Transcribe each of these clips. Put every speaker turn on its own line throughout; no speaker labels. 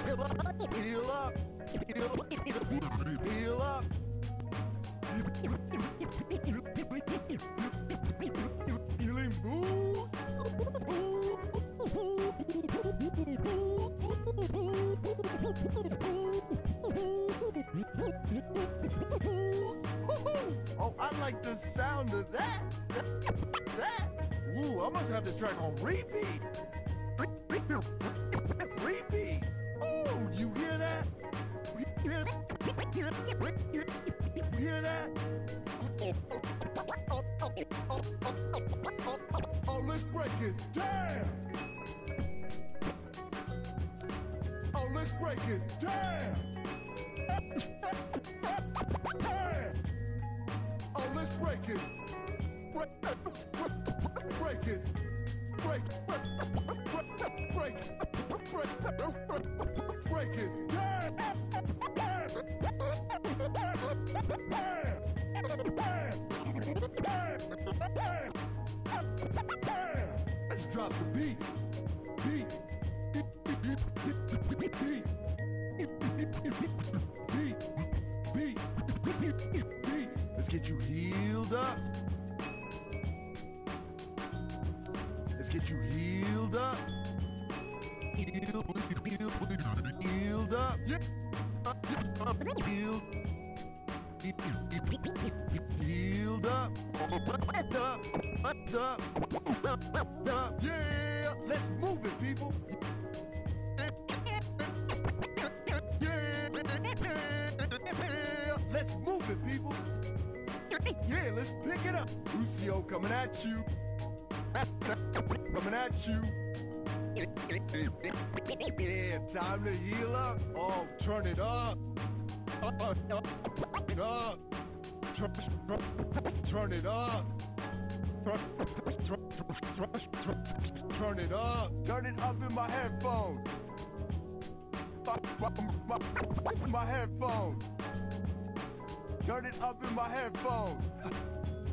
Heal up. Heal up. Healing boost. Oh, I like the sound of that. Ooh, I must have this track on repeat. Repeat. Oh, you hear that? You hear that? Oh, let's break it down. Oh, let's break it down. Oh, let's break it. Break it. Break it down. Let's drop the beat. Beat. Let's get you healed up. Let's get you healed up. Healed up. Yeah. Healed up. Yeah, let's move it, people. Yeah, let's move it, people. Yeah, let's pick it up. M0XIE coming at you. Coming at you. Yeah, time to heal up. Oh, turn it up. Turn it up. Turn it up. Turn it up in my headphones. My headphones. Turn it up in my headphones.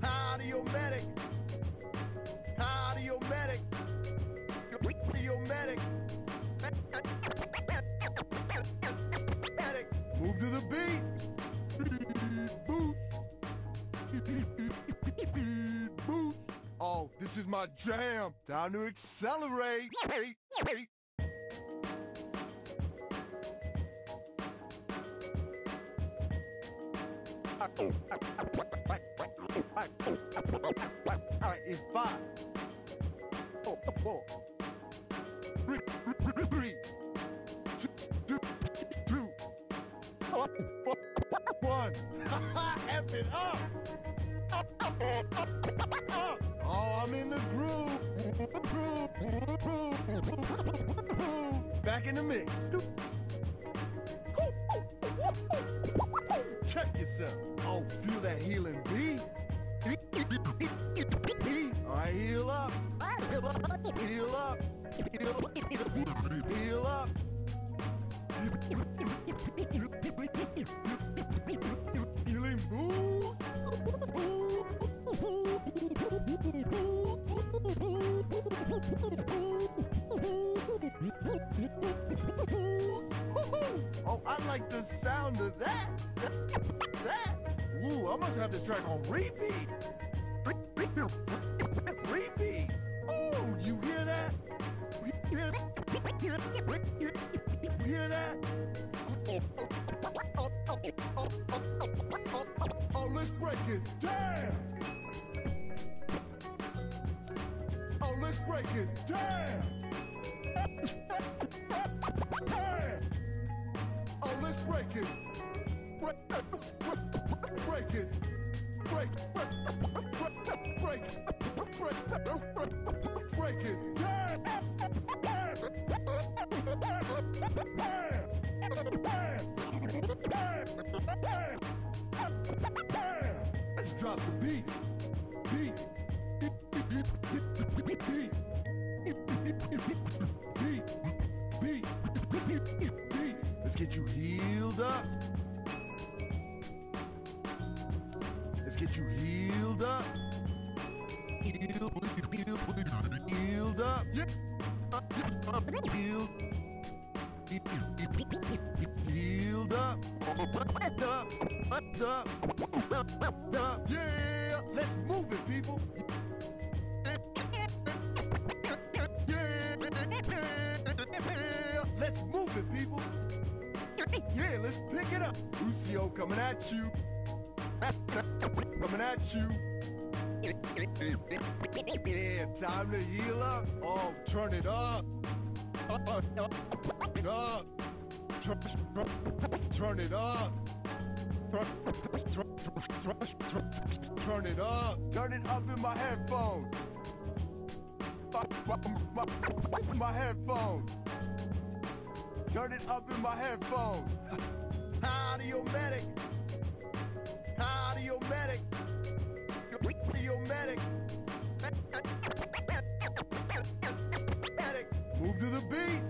Audio medic. Audio medic. Audio medic. Move to the beat. Boost. Oh, this is my jam. Time to accelerate. Alright, it's 5, 4, 3, 2, 1. F it up. Oh, I'm in the groove. Back in the mix. Check yourself. Oh, feel that healing beat. All right, heal up. Heal up. Heal up. Healing boost. Oh, I like the sound of that. Ooh, I must have this track on repeat. Repeat. Oh, you hear that? You hear that? Oh, let's break it down. Oh, let's break it down. Oh, let's break it. Break it. Break it down. Let's drop the beat. Let's get you healed up. Let's get you healed up. Healed up. Yeah. Yield up. Yeah, let's move it, people. Yeah, let's move it, people. Yeah, let's pick it up. Lucio coming at you. Coming at you. Yeah, time to heal up. Oh, turn it up. Up. Turn it up. Turn it up. Turn it up in my headphones. My headphones. Turn it up in my headphones. Audio medic. Audio medic. Audio medic. Move to the beat.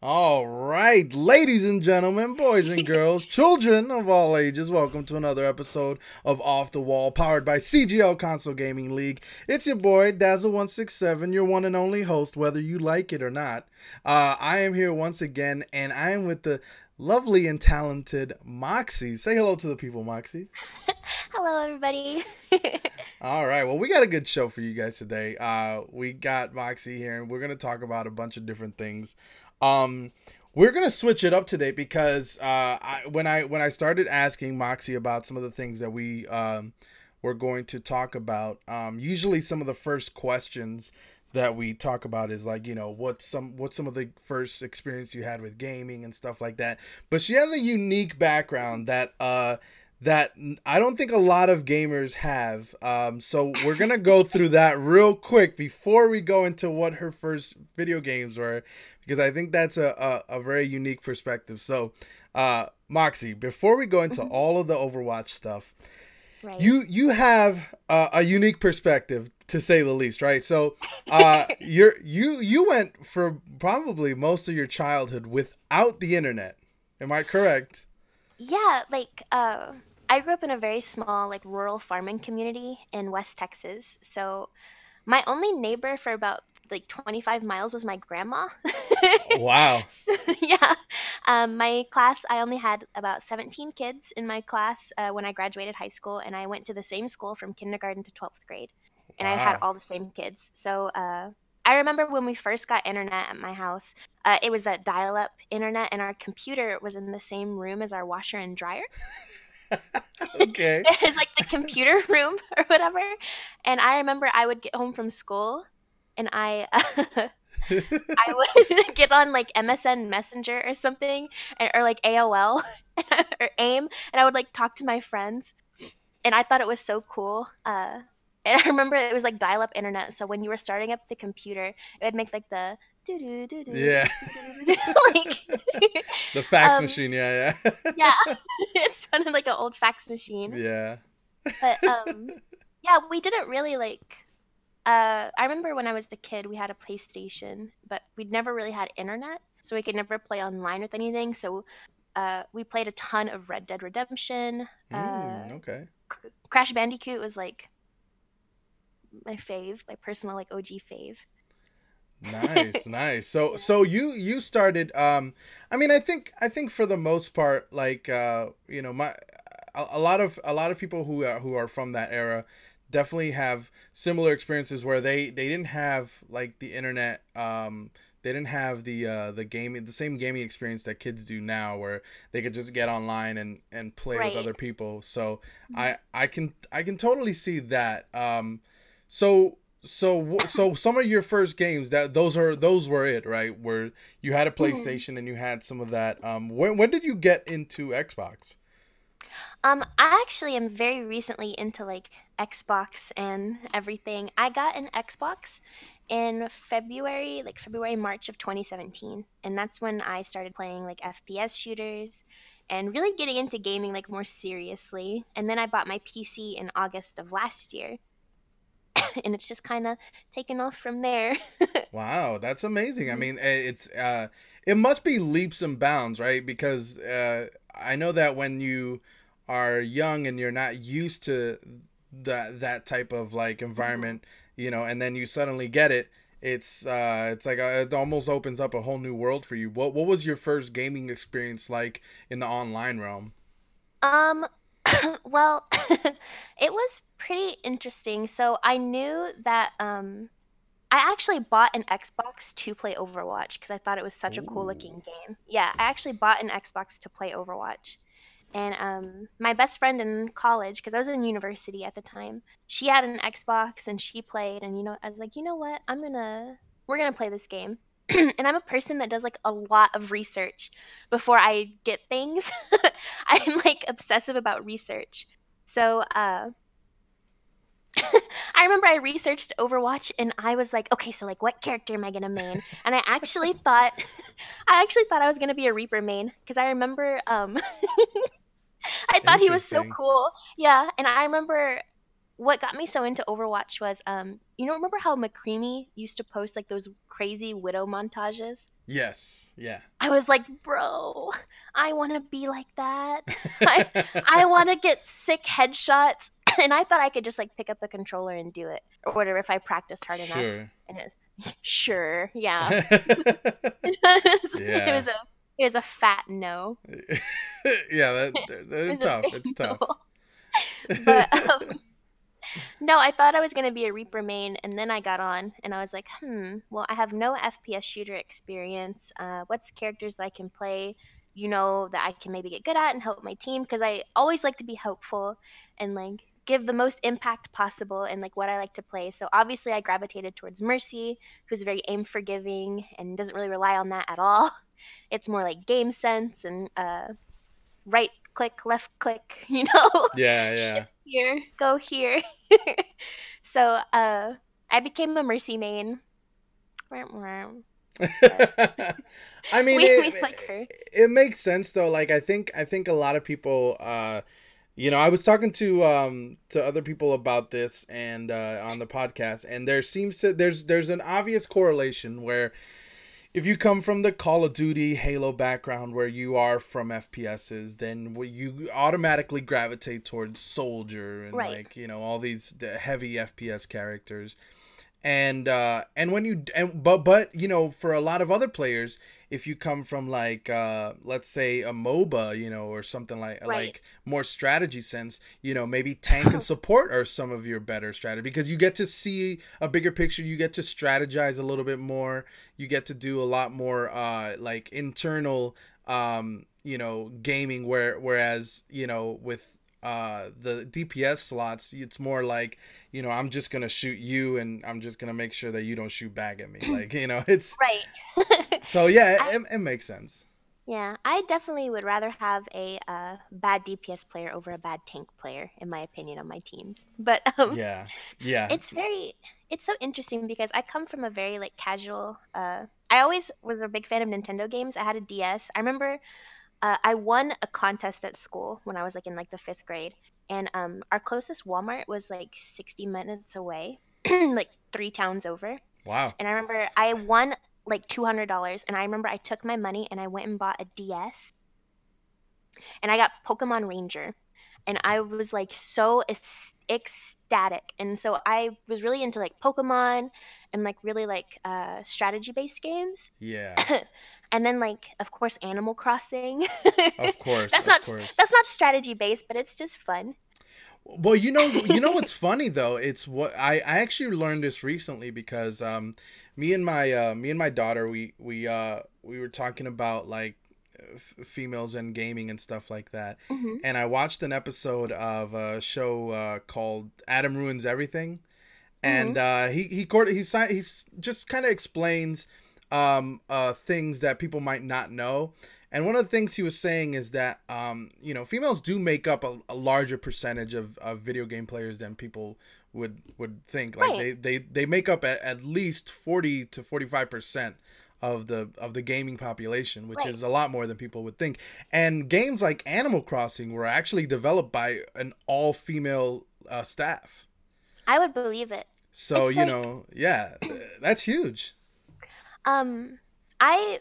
All right, ladies and gentlemen, boys and girls, children of all ages, welcome to another episode of Off the Wall, powered by CGL Console Gaming League. It's your boy, Dazzle167, your one and only host, whether you like it or not. I am here once again, and I am with the lovely and talented M0XIE. Say hello to the people, M0XIE.
Hello, everybody.
All right, well, we got a good show for you guys today. We got M0XIE here, and we're going to talk about a bunch of different things. We're gonna switch it up today because when I started asking M0XIE about some of the things that we were going to talk about, usually some of the first questions that we talk about is like, you know, what's some of the first experience you had with gaming and stuff like that. But she has a unique background that I don't think a lot of gamers have. So we're going to go through that real quick before we go into what her first video games were, because I think that's a very unique perspective. So, M0XIE, before we go into all of the Overwatch stuff, right, you have a unique perspective, to say the least, right? So, you went for probably most of your childhood without the internet. Am I correct?
Yeah, I grew up in a very small, rural farming community in West Texas. So my only neighbor for about 25 miles was my grandma.
Wow.
So, yeah. My class, I only had about 17 kids in my class when I graduated high school, and I went to the same school from kindergarten to 12th grade. And I had all the same kids. So I remember when we first got internet at my house, it was that dial-up internet, and our computer was in the same room as our washer and dryer.
Okay.
It was the computer room or whatever. And I remember I would get home from school, and I would get on MSN Messenger or something, or AOL or AIM, and I would talk to my friends, and I thought it was so cool. And I remember it was dial-up internet, so when you were starting up the computer, it would make the doo-doo-doo-doo.
Yeah. The fax machine, yeah.
Yeah. It sounded like an old fax machine.
Yeah.
But yeah, we didn't really I remember when I was a kid, we had a PlayStation, but we'd never really had internet, so we could never play online with anything. So we played a ton of Red Dead Redemption.
Okay.
Crash Bandicoot was my fave, my personal OG fave.
Nice. So you started. I mean, I think for the most part, a lot of people who are from that era definitely have similar experiences where they didn't have the internet. They didn't have the same gaming experience that kids do now, where they could just get online and play with other people. So I can totally see that. So some of your first games, those were it, right? Where you had a PlayStation and you had some of that. When did you get into Xbox?
I actually am very recently into Xbox and everything. I got an Xbox in February, March of 2017, and that's when I started playing FPS shooters and really getting into gaming more seriously. And then I bought my PC in August of last year. And it's just kind of taken off from there.
Wow, that's amazing. I mean, it must be leaps and bounds, right? Because I know that when you are young and you're not used to that type of like
Mhm.
environment, and then you suddenly get it. It's like it almost opens up a whole new world for you. What was your first gaming experience like in the online realm?
Um, well, it was pretty interesting. So I knew that I actually bought an Xbox to play Overwatch because I thought it was such a cool
Ooh.
looking game. Yeah, I actually bought an Xbox to play Overwatch. And my best friend in college, because I was in university at the time, she had an Xbox and she played. And I was like, you know what? We're gonna play this game. And I'm a person that does like a lot of research before I get things. I'm like obsessive about research. So I remember I researched Overwatch and I was like, okay, so like what character am I gonna main? And I actually thought I was gonna be a Reaper main because I remember I thought he was so
Interesting.
cool. Yeah, and I remember what got me so into Overwatch was remember how McCreamy used to post like those crazy widow montages?
Yes. Yeah.
I was like, bro, I want to be like that. I I want to get sick headshots, and I thought I could just like pick up a controller and do it or whatever if I practiced hard enough.
Sure.
And sure, yeah. It
Yeah.
was a fat no.
Yeah,
It
they're
was a
tough.
big
It's
no.
tough.
But no, I thought I was going to be a Reaper main, and then I got on, and I was like, well, I have no FPS shooter experience. What's characters that I can play, that I can maybe get good at and help my team? Because I always like to be helpful and like give the most impact possible and like what I like to play. So obviously, I gravitated towards M0XIE, who's very aim forgiving and doesn't really rely on that at all. It's more like game sense and right click, left click,
Yeah, yeah.
shift here, go here. So I became a Mercy main. But
I mean,
we like her.
it makes sense though. Like I think a lot of people, I was talking to other people about this and on the podcast, and there's an obvious correlation where if you come from the Call of Duty Halo background where you are from FPSs, then you automatically gravitate towards Soldier and
Right.
like all these heavy FPS characters. And when you and but for a lot of other players, if you come from like let's say a MOBA, or something
Right.
like more strategy sense, maybe tank and support are some of your better strategy because you get to see a bigger picture, you get to strategize a little bit more, you get to do a lot more like internal gaming whereas with the DPS slots, it's more like I'm just gonna shoot you and I'm just gonna make sure that you don't shoot back at me. Like it's
Right.
so yeah,
I
it makes sense.
Yeah, I definitely would rather have a bad DPS player over a bad tank player, in my opinion, on my teams. But
Yeah, yeah.
it's very it's so interesting because I come from a very like casual. I always was a big fan of Nintendo games. I had a DS. I remember I won a contest at school when I was like in like the fifth grade, and our closest Walmart was like 60 minutes away, like three towns over.
Wow.
And I remember I won like $200, and I remember I took my money and I went and bought a DS, and I got Pokemon Ranger, and I was like so ecstatic. And so I was really into like Pokemon and like really like strategy based games.
Yeah.
And then like of course Animal Crossing.
Of course,
that's
of
not
course.
that's not strategy based, but it's just fun.
Well, you know what's funny though? It's what I actually learned this recently because me and my daughter we were talking about like females and gaming and stuff like that,
Hmm.
and I watched an episode of a show called Adam Ruins Everything,
Hmm.
and he's just kind of explains things that people might not know. And one of the things he was saying is that females do make up a larger percentage of video game players than people would think. Like
Right.
they make up at least 40 to 45% of the gaming population, which
Right.
is a lot more than people would think. And games like Animal Crossing were actually developed by an all female staff.
I would believe it.
So,
It's like
yeah, that's huge.
um I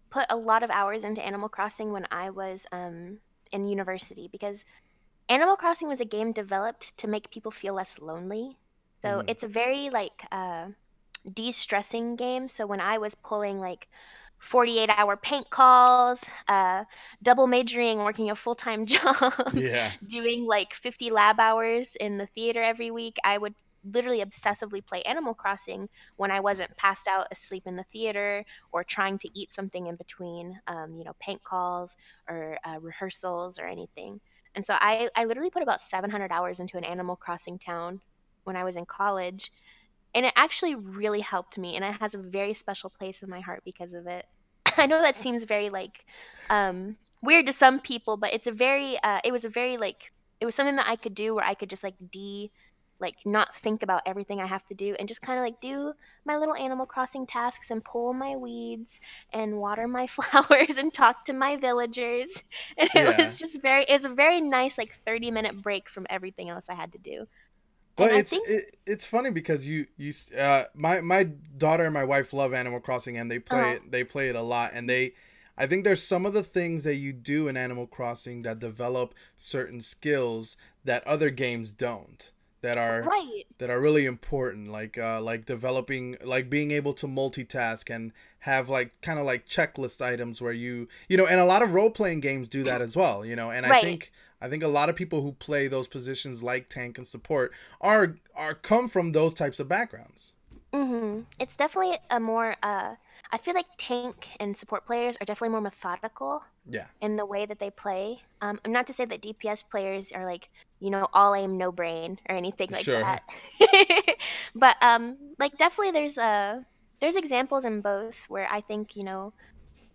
put a lot of hours into Animal Crossing when I was in university because Animal Crossing was a game developed to make people feel less lonely. So
Hmm.
it's a very like de-stressing game. So when I was pulling like 48-hour paint calls, double majoring, working a full-time job,
Yeah.
doing like 50 lab hours in the theater every week, I would literally obsessively play Animal Crossing when I wasn't passed out asleep in the theater or trying to eat something in between, paint calls or rehearsals or anything. And so I literally put about 700 hours into an Animal Crossing town when I was in college, and it actually really helped me, and it has a very special place in my heart because of it. I know that seems very like weird to some people, but it was a very like it was something that I could do where I could just like not think about everything I have to do and just kind of like do my little Animal Crossing tasks and pull my weeds and water my flowers and talk to my villagers. And
Yeah.
it was a very nice like 30-minute break from everything else I had to do.
Well,
And I think
it's funny because my daughter and my wife love Animal Crossing, and
uh
they play it a lot, and they I think there's some of the things that you do in Animal Crossing that develop certain skills that other games don't, that are
right.
really important, like developing, like being able to multitask and have like kind of like checklist items where and a lot of role playing games do that as well, and
Right.
I think a lot of people who play those positions like tank and support are come from those types of backgrounds.
It's definitely a more I feel like tank and support players are definitely more methodical
Yeah,
in the way that they play. Not to say that DPS players are like, all aim no brain or anything like
sure.
that. But like definitely there's examples in both where I think,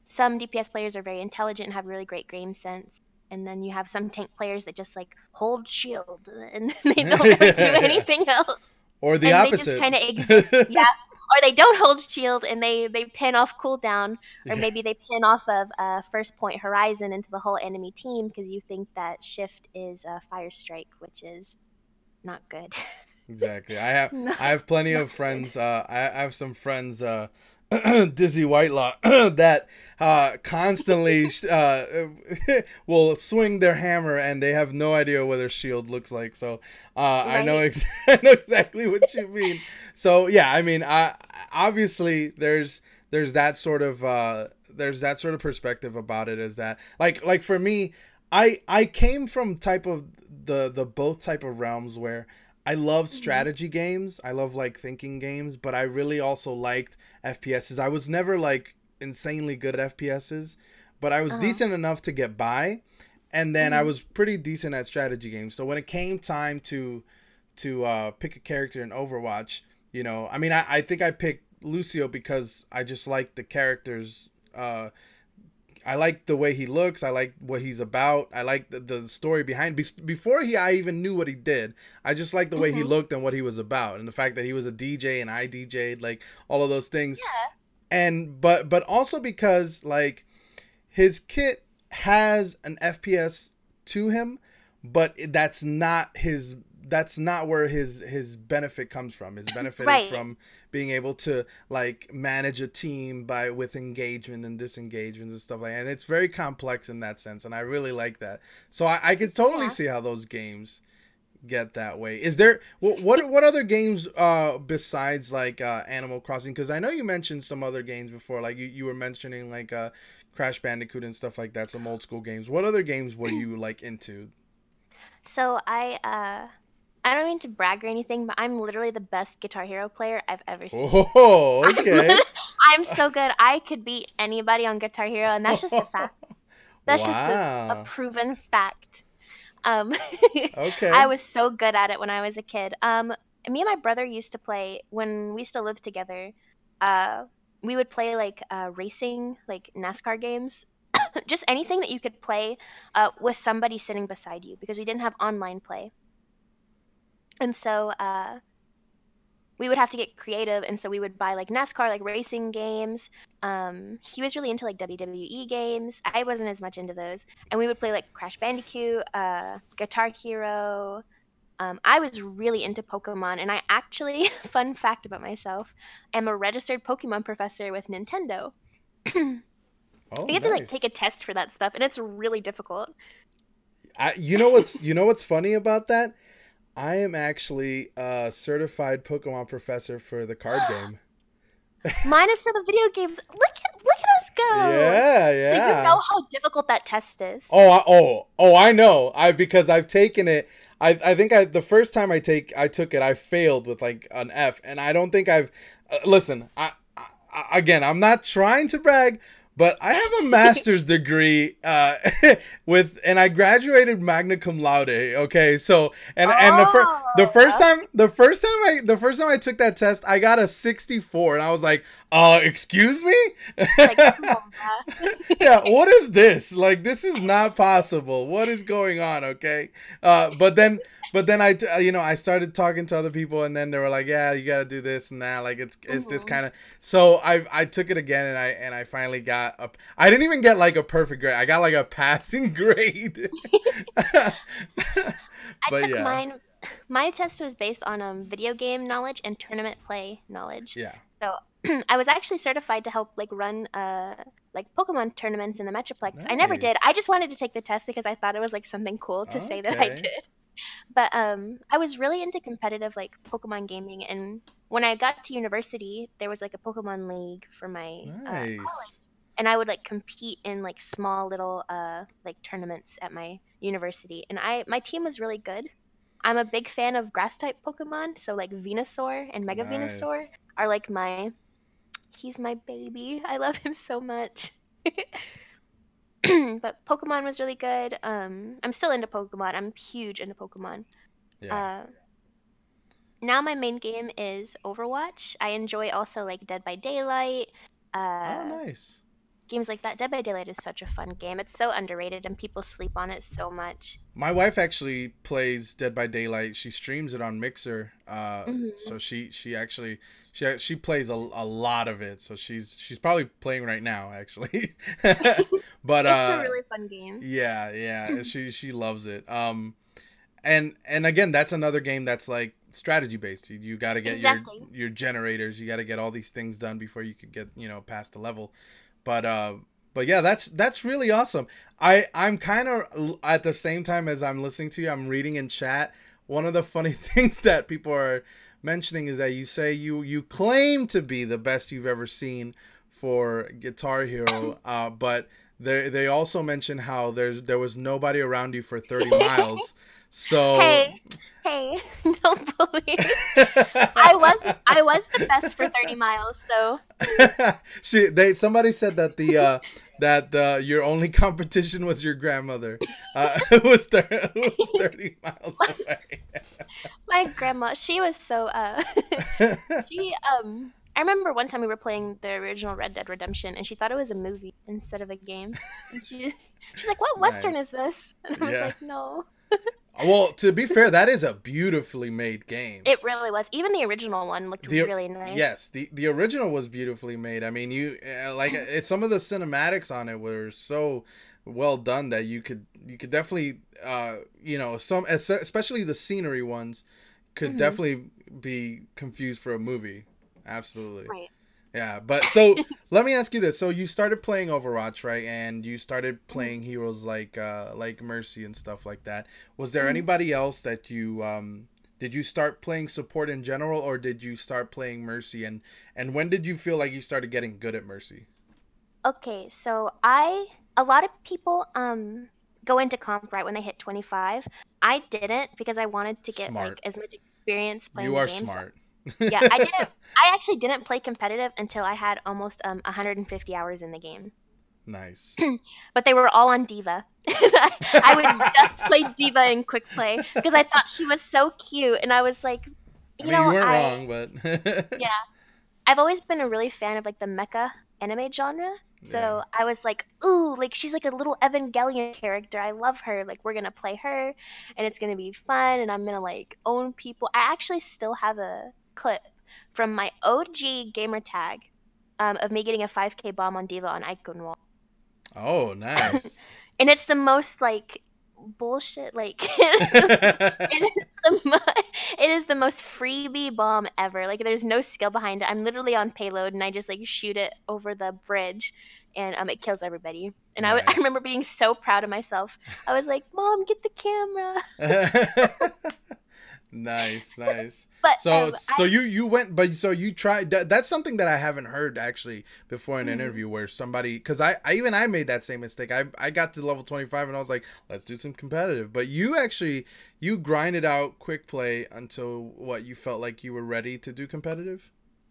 some DPS players are very intelligent and have really great game sense. And then you have some tank players that just like hold shield and they don't really do anything else,
Or the
and they just
opposite.
kind of exist. Yeah, or they don't hold shield and they pin off cooldown, or
Yeah,
maybe they pin off of first point horizon into the whole enemy team because you think that shift is fire strike, which is not good.
exactly.
not
I have plenty
not
of
good.
friends. I have some friends, Dizzy Whitelaw, that constantly will swing their hammer, and they have no idea what their shield looks like. So
Right.
I know exactly what you mean. So yeah, I mean, obviously there's that sort of perspective about it. Is that like for me, I came from type of the both type of realms where I love
Hmm.
strategy games. I love like thinking games, but I really also liked FPSs. I was never like insanely good at FPSs, but I was
Uh-huh.
decent enough to get by, and then I
Hmm.
was pretty decent at strategy games. So when it came time to pick a character in Overwatch, I mean, I think I picked Lucio because I just like the character's I like the way he looks. I like what he's about. I like the story behind. Before I even knew what he did, I just liked the way he
Hmm.
looked and what he was about, and the fact that he was a DJ and I DJ'd, like all of those things.
Yeah.
And but also because like his kit has an FPS to him, but that's not where his benefit comes from. His benefit is
Right.
from being able to like manage a team by with engagement and disengagements and stuff like that. And it's very complex in that sense, and I really like that. So I can totally
Yeah.
see how those games get that way. Is there what other games besides like Animal Crossing? Because I know you mentioned some other games before, like you were mentioning like Crash Bandicoot and stuff like that, some old school games. What other games were you like into?
So I don't mean to brag or anything, but I'm literally the best Guitar Hero player I've ever seen.
Oh,
I'm
okay.
I'm so good. I could beat anybody on Guitar Hero, and that's just a fact. That's just a
Wow.
proven fact. Um, I
Okay.
was so good at it when I was a kid. Me and my brother used to play when we still lived together. Uh, we would play like racing, like NASCAR games, just anything that you could play with somebody sitting beside you because we didn't have online play. And so we would have to get creative, and so we would buy like NASCAR, like racing games. He was really into like WWE games. I wasn't as much into those, and we would play like Crash Bandicoot, Guitar Hero. I was really into Pokemon, and I actually, fun fact about myself, am a registered Pokemon professor with Nintendo. You
Oh,
have to like take a
nice.
test for that stuff, and it's really difficult.
You know what's funny about that? I am actually a certified Pokemon professor for the card game.
Mine is for the video games. Look at us go.
Yeah,
So you
yeah.
know how difficult that test is.
I know. Because I've taken it. I think the first time I took it, I failed with like an F, and I don't think I've. Listen, again, I'm not trying to brag, but I have a master's degree and I graduated magna cum laude. Okay, so and the first
Oh,
time the first time I took that test, I got a 64, and I was like, excuse me.
like come on, bruh.
Yeah, what is this? Like, this is not possible. What is going on? Okay, but then I started talking to other people, and then they were like, yeah, you got to do this and that. Like, it's just
Mhm.
kind of. So I took it again, and I finally got a. I didn't even get like a perfect grade. I got like a passing grade.
I
But
took
yeah,
mine. My test was based on video game knowledge and tournament play knowledge.
yeah.
So I was actually certified to help like run like Pokemon tournaments in the Metroplex. I never did.
Nice.
I just wanted to take the test because I thought it was like something cool to say that I
Okay.
did. But I was really into competitive like Pokemon gaming, and when I got to university, there was like a Pokemon league for my college,
Nice.
and I would like compete in like small little like tournaments at my university, and my team was really good. I'm a big fan of grass type Pokemon, so like Venusaur and Mega Venusaur
Nice.
are like my he's my baby. I love him so much. But Pokemon was really good. I'm still into Pokemon. I'm huge into Pokemon.
Yeah.
Uh, Now my main game is Overwatch. I enjoy also like Dead by Daylight.
Oh,
Uh,
nice.
Games like that. Dead by Daylight is such a fun game. It's so underrated and people sleep on it so much.
My wife actually plays Dead by Daylight. She streams it on Mixer.
Hmm.
So she actually she plays a lot of it. So she's probably playing right now actually. But
It's a really fun game.
yeah, yeah, she loves it. And again, that's another game that's like strategy based. You got to get
Exactly.
your generators. You got to get all these things done before you could get past the level. But but yeah, that's really awesome. I'm kind of at the same time as I'm listening to you, I'm reading in chat. One of the funny things that people are mentioning is that you say you claim to be the best you've ever seen for Guitar Hero, but they also mention how there was nobody around you for 30 miles. So
Hey, hey, don't bully. I was the best for 30 miles, so
somebody said that the your only competition was your grandmother. It was 30 miles away.
my grandma, she was so she I remember one time we were playing the original Red Dead Redemption and she thought it was a movie instead of a game. And she's like, "What western
Nice.
is this?" And I was
Yeah.
like, "No."
Well, to be fair, that is a beautifully made game.
It really was. Even the original one looked
The
really nice.
Yes, the original was beautifully made. I mean, like it's some of the cinematics on it were so well done that you could definitely especially the scenery ones could
Hmm.
definitely be confused for a movie. Absolutely.
Right.
Yeah, but so let me ask you this. So you started playing Overwatch, right? And you started
Mhm.
playing heroes like Mercy and stuff like that. Was there
Mhm.
anybody else that you did you start playing support in general, or did you start playing Mercy, and when did you feel like you started getting good at Mercy?
Okay, so a lot of people go into comp right when they hit 25. I didn't because I wanted to get like
Smart.
as much experience playing
You
the
are
game. So
smart.
yeah, I actually didn't play competitive until I had almost 150 hours in the game.
Nice.
But they were all on Diva. I would just play Diva in quick play because I thought she was so cute and I was like,
I
you
mean, you
know,
weren't
I
wrong, but
yeah, I've always been a really fan of like the mecha anime genre.
yeah.
So I was like, ooh, like she's like a little Evangelion character. I love her. Like we're gonna play her and it's gonna be fun and I'm gonna like own people. I actually still have a clip from my OG gamer tag of me getting a 5K bomb on Diva on Iconwall.
Oh, nice.
And it's the most like bullshit like it is the most freebie bomb ever. Like there's no skill behind it. I'm literally on payload and I just like shoot it over the bridge and it kills everybody. And I
Nice.
remember being so proud of myself. I was like, Mom, get the camera.
Nice, nice.
But
So you went, but so you tried. That's something that I haven't heard actually before in an
Mhm.
interview where somebody, because I made that same mistake. I got to level 25 and I was like, let's do some competitive. But you actually you grinded out quick play until what you felt like you were ready to do competitive.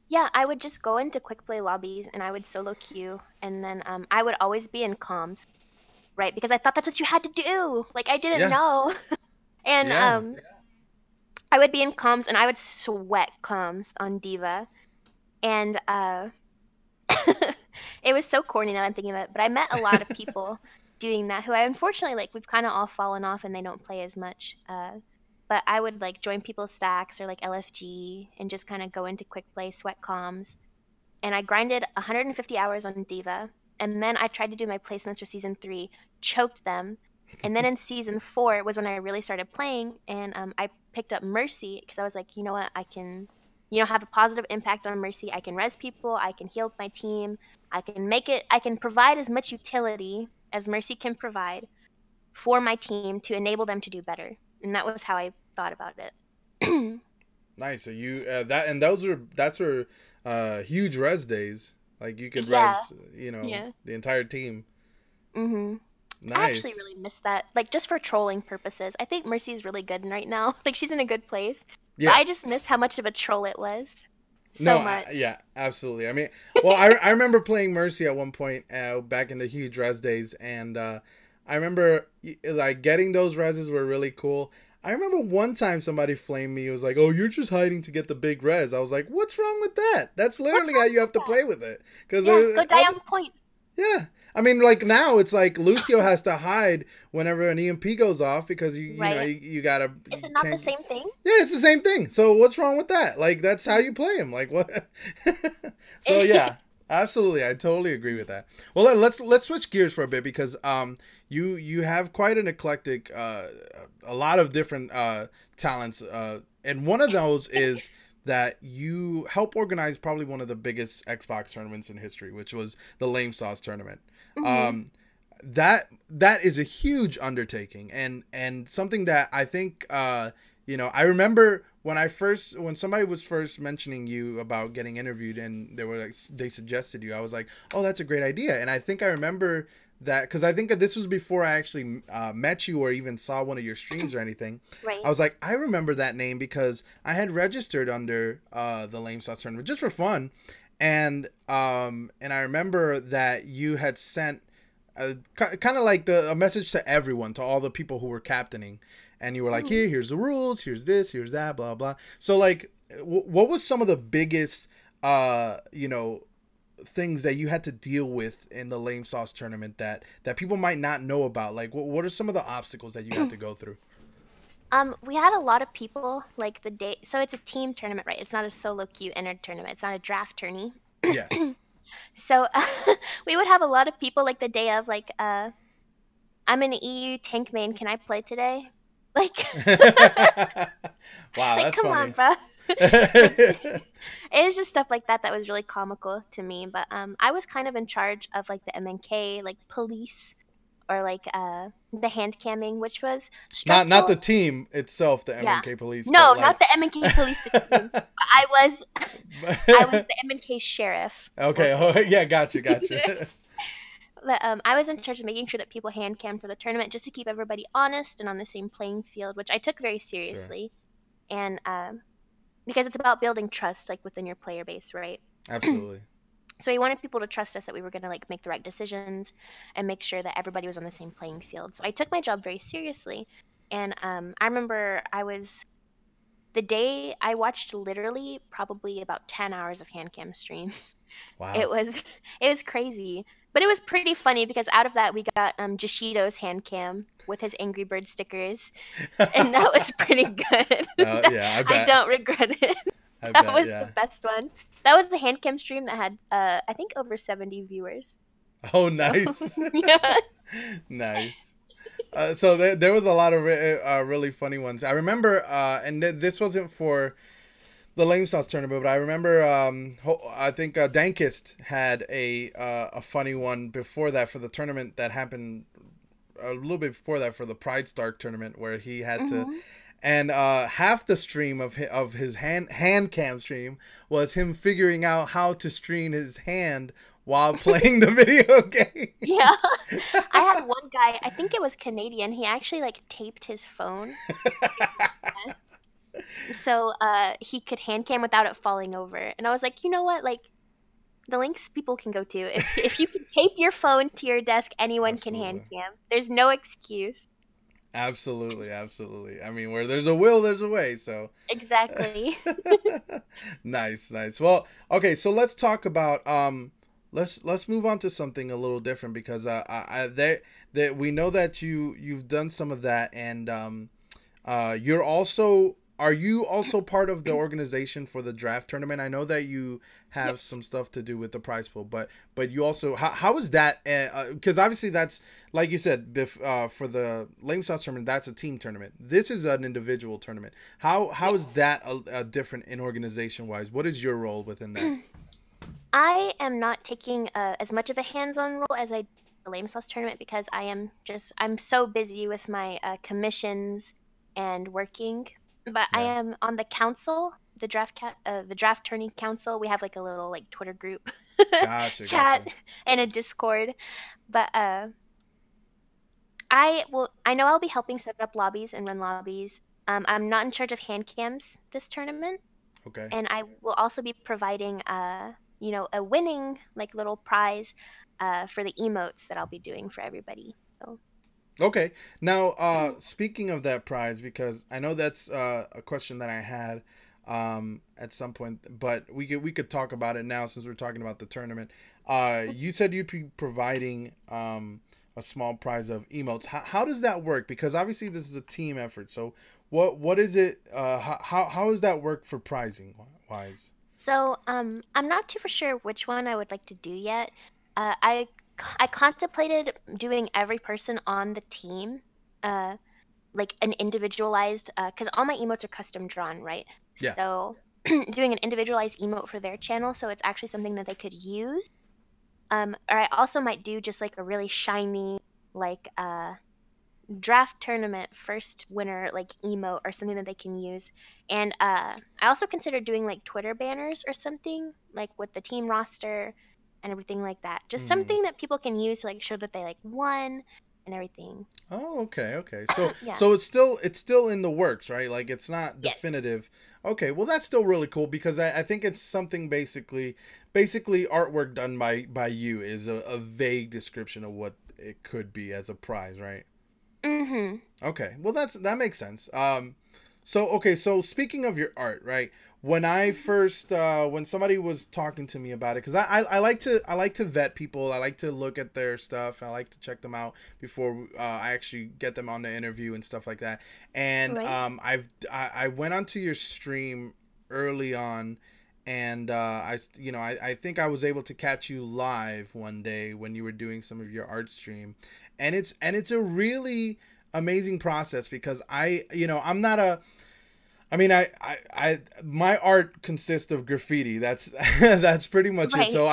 Yeah, I would just go into quick play lobbies and I would solo queue, and then I would always be in comms, right? Because I thought that's what you had to do. Like I didn't
Yeah,
know. And
yeah.
I would be in comms and I would sweat comms on Diva. And it was so corny now that I'm thinking about it, but I met a lot of people doing that who I unfortunately like we've kind of all fallen off and they don't play as much. But I would like join people's stacks or like LFG and just kind of go into quick play, sweat comms, and I grinded 150 hours on Diva. And then I tried to do my placements for season 3, choked them. And then in season 4 was when I really started playing, and I picked up Mercy because I was like, you know what, I can, have a positive impact on Mercy. I can res people, I can heal my team, I can provide as much utility as Mercy can provide for my team to enable them to do better. And that was how I thought about it.
Nice. So you that's were huge res days. Like you could
Yeah,
res,
yeah.
the entire team.
Mhm. I actually
Nice.
really miss that. Like just for trolling purposes. I think Mercy's really good right now. Like she's in a good place. But I
Yes.
just miss how much of a troll it was. So
No,
much.
yeah, absolutely. I mean, well, I remember playing Mercy at one point back in the huge res days, and I remember like getting those reses were really cool. I remember one time somebody flamed me. It was like, "Oh, you're just hiding to get the big res." I was like, "What's wrong with that? That's
What's
literally how
wrong
you have
with
to
that?
play with it." Because
Yeah, go die on point.
yeah, I mean, like now it's like Lucio has to hide whenever an EMP goes off because
Right.
you gotta
Is
you
it not the
can't.
same thing?
Yeah, it's the same thing. So what's wrong with that? Like that's how you play him. Like what? So yeah, absolutely, I totally agree with that. Well, let's switch gears for a bit because you have quite an eclectic a lot of different talents and one of those is that you help organize probably one of the biggest Xbox tournaments in history, which was the Lame Sauce tournament.
Mhm.
Um, that is a huge undertaking and something that I think I remember when somebody was first mentioning you about getting interviewed and they suggested you, I was like, oh, that's a great idea. And I think I remember that because I think that this was before I actually met you or even saw one of your streams or anything. I
Right.
was like, I remember that name because I had registered under the Lame Sauce tournament just for fun, and I remember that you had sent kind of like a message to everyone, to all the people who were captaining, and you were like,
Mhm.
here's the rules, here's this, here's that, blah blah. So like, what was some of the biggest things that you had to deal with in the Lame Sauce tournament that people might not know about? Like, what are some of the obstacles that you had to go through?
We had a lot of people like the day. So it's a team tournament, right? It's not a solo queue entered tournament. It's not a draft tourney.
Yes.
So we would have a lot of people like the day of, like, I'm an EU tank main. Can I play today? Like,
Wow,
like,
that's
come on,
funny.
bro. Like, it was just stuff like that that was really comical to me. But I was kind of in charge of like the MNK, like police, or like the hand camming, which was
Not
stressful.
the team itself, the
Yeah.
MNK police, but
No,
like
not the MNK police, the team. I was the MNK sheriff, we'll
okay,
say.
oh, yeah, gotcha.
But I was in charge of making sure that people hand cam for the tournament just to keep everybody honest and on the same playing field, which I took very
Sure.
seriously. And because it's about building trust, like within your player base, right?
Absolutely.
So we wanted people to trust us that we were going to like make the right decisions and make sure that everybody was on the same playing field. So I took my job very seriously. And I remember the day I watched literally probably about 10 hours of hand cam streams. It
Wow.
was it was crazy, but it was pretty funny because out of that we got Jashido's hand cam with his Angry Bird stickers, and that was pretty good.
Yeah, I
I
bet.
don't regret it.
I
That
bet,
was the
yeah.
best one. That was the hand cam stream that had I think over 70 viewers.
Oh,
So
nice.
yeah.
Nice. So there was a lot of really funny ones. I remember, and this wasn't for the Lame Sauce tournament, but I remember I think Dankist had a funny one before that for the tournament that happened a little bit before that for the Pride Star tournament where he had to,
Hmm.
and half the stream of his hand cam stream was him figuring out how to stream his hand while playing the video game.
Yeah. I had one guy, I think it was Canadian, he actually like taped his phone to his desk so he could hand cam without it falling over. And I was like, you know what? Like the links people can go to. If you can tape your phone to your desk, anyone can hand
Absolutely.
cam. There's no excuse.
Absolutely, absolutely. I mean, where there's a will, there's a way. So,
Exactly.
nice, nice. Well, okay, so let's talk about let's move on to something a little different because that we know that you've done some of that, and you're also are you also part of the organization for the draft tournament? I know that you have
Yes.
some stuff to do with the prize pool, but you also how is that? Because obviously that's like you said for the Lame Sauce tournament, that's a team tournament. This is an individual tournament. How is
Yes.
that a different in organization wise? What is your role within that?
I am not taking as much of a hands-on role as I did in the Lame Sauce tournament because I'm so busy with my commissions and working. But I
Yeah,
am on the council, the draft tourney council. We have like a little like Twitter group
gotcha,
chat
gotcha.
and a Discord. But I know I'll be helping set up lobbies and run lobbies. I'm not in charge of hand cams this tournament,
Okay.
and I will also be providing a winning like little prize for the emotes that I'll be doing for everybody. So
Okay. Now, speaking of that prize, because I know that's a question that I had at some point, but we could talk about it now since we're talking about the tournament. You said you'd be providing a small prize of emotes. How does that work? Because obviously this is a team effort. So what is it? How does that work for prizing wise?
I'm not too for sure which one I would like to do yet. Uh, I I contemplated doing every person on the team, uh, like an individualized, because all my emotes are custom drawn, right?
Yeah.
So doing an individualized emote for their channel, so it's actually something that they could use. Or I also might do just like a really shiny, like draft tournament first winner like emote or something that they can use. And I also considered doing like Twitter banners or something like with the team roster and everything like that. Just
Hmm.
something that people can use to like show that they like won and everything.
Oh, okay, okay. So
Yeah.
so it's still in the works, right? Like it's not
Yes.
definitive. Okay, well that's still really cool because I think it's something basically artwork done by you is a vague description of what it could be as a prize, right?
Mhm.
Okay, well that makes sense. So okay, so speaking of your art, right? When I first when somebody was talking to me about it, because I like to vet people. I like to look at their stuff. I like to check them out before I actually get them on the interview and stuff like that. And
Right.
I went onto your stream early on, and I think I was able to catch you live one day when you were doing some of your art stream, and it's a really amazing process because I'm not a I mean my art consists of graffiti. That's that's pretty much it.
Right.
So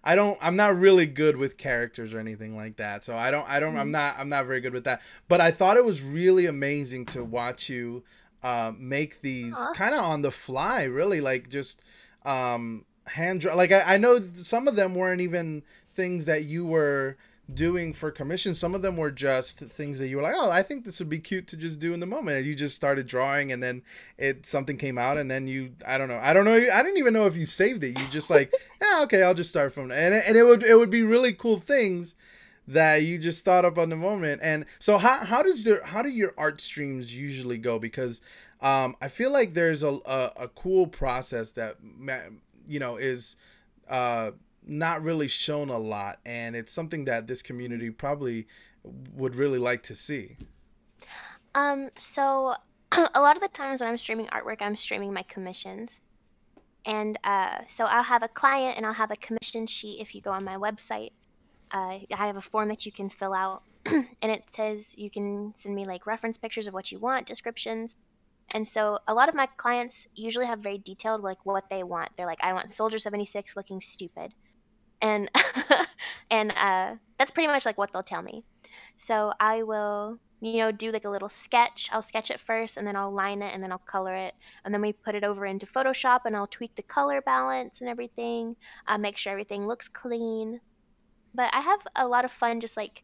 I'm not really good with characters or anything like that. So
Mhm.
I'm not very good with that. But I thought it was really amazing to watch you make these
Aw.
kind of on the fly, really, like just hand draw. Like I know some of them weren't even things that you were doing for commission. Some of them were just things that you were like, oh, I think this would be cute to just do in the moment. And you just started drawing, and then something came out, and then I don't know, I didn't even know if you saved it. You just like, yeah, okay, I'll just start from there. And it would be really cool things that you just thought up on the moment. And so how do your art streams usually go? Because I feel like there's a cool process that is uh not really shown a lot, and it's something that this community probably would really like to see.
So a lot of the times when I'm streaming artwork, I'm streaming my commissions. And so I'll have a client and I'll have a commission sheet if you go on my website. I have a form that you can fill out, and it says you can send me like reference pictures of what you want, descriptions, And so a lot of my clients usually have very detailed like what they want. They're like, I want Soldier 76 looking stupid. And and that's pretty much like what they'll tell me. So I will, do like a little sketch. I'll sketch it first and then I'll line it and then I'll color it. And then we put it over into Photoshop and I'll tweak the color balance and everything, make sure everything looks clean. But I have a lot of fun just like,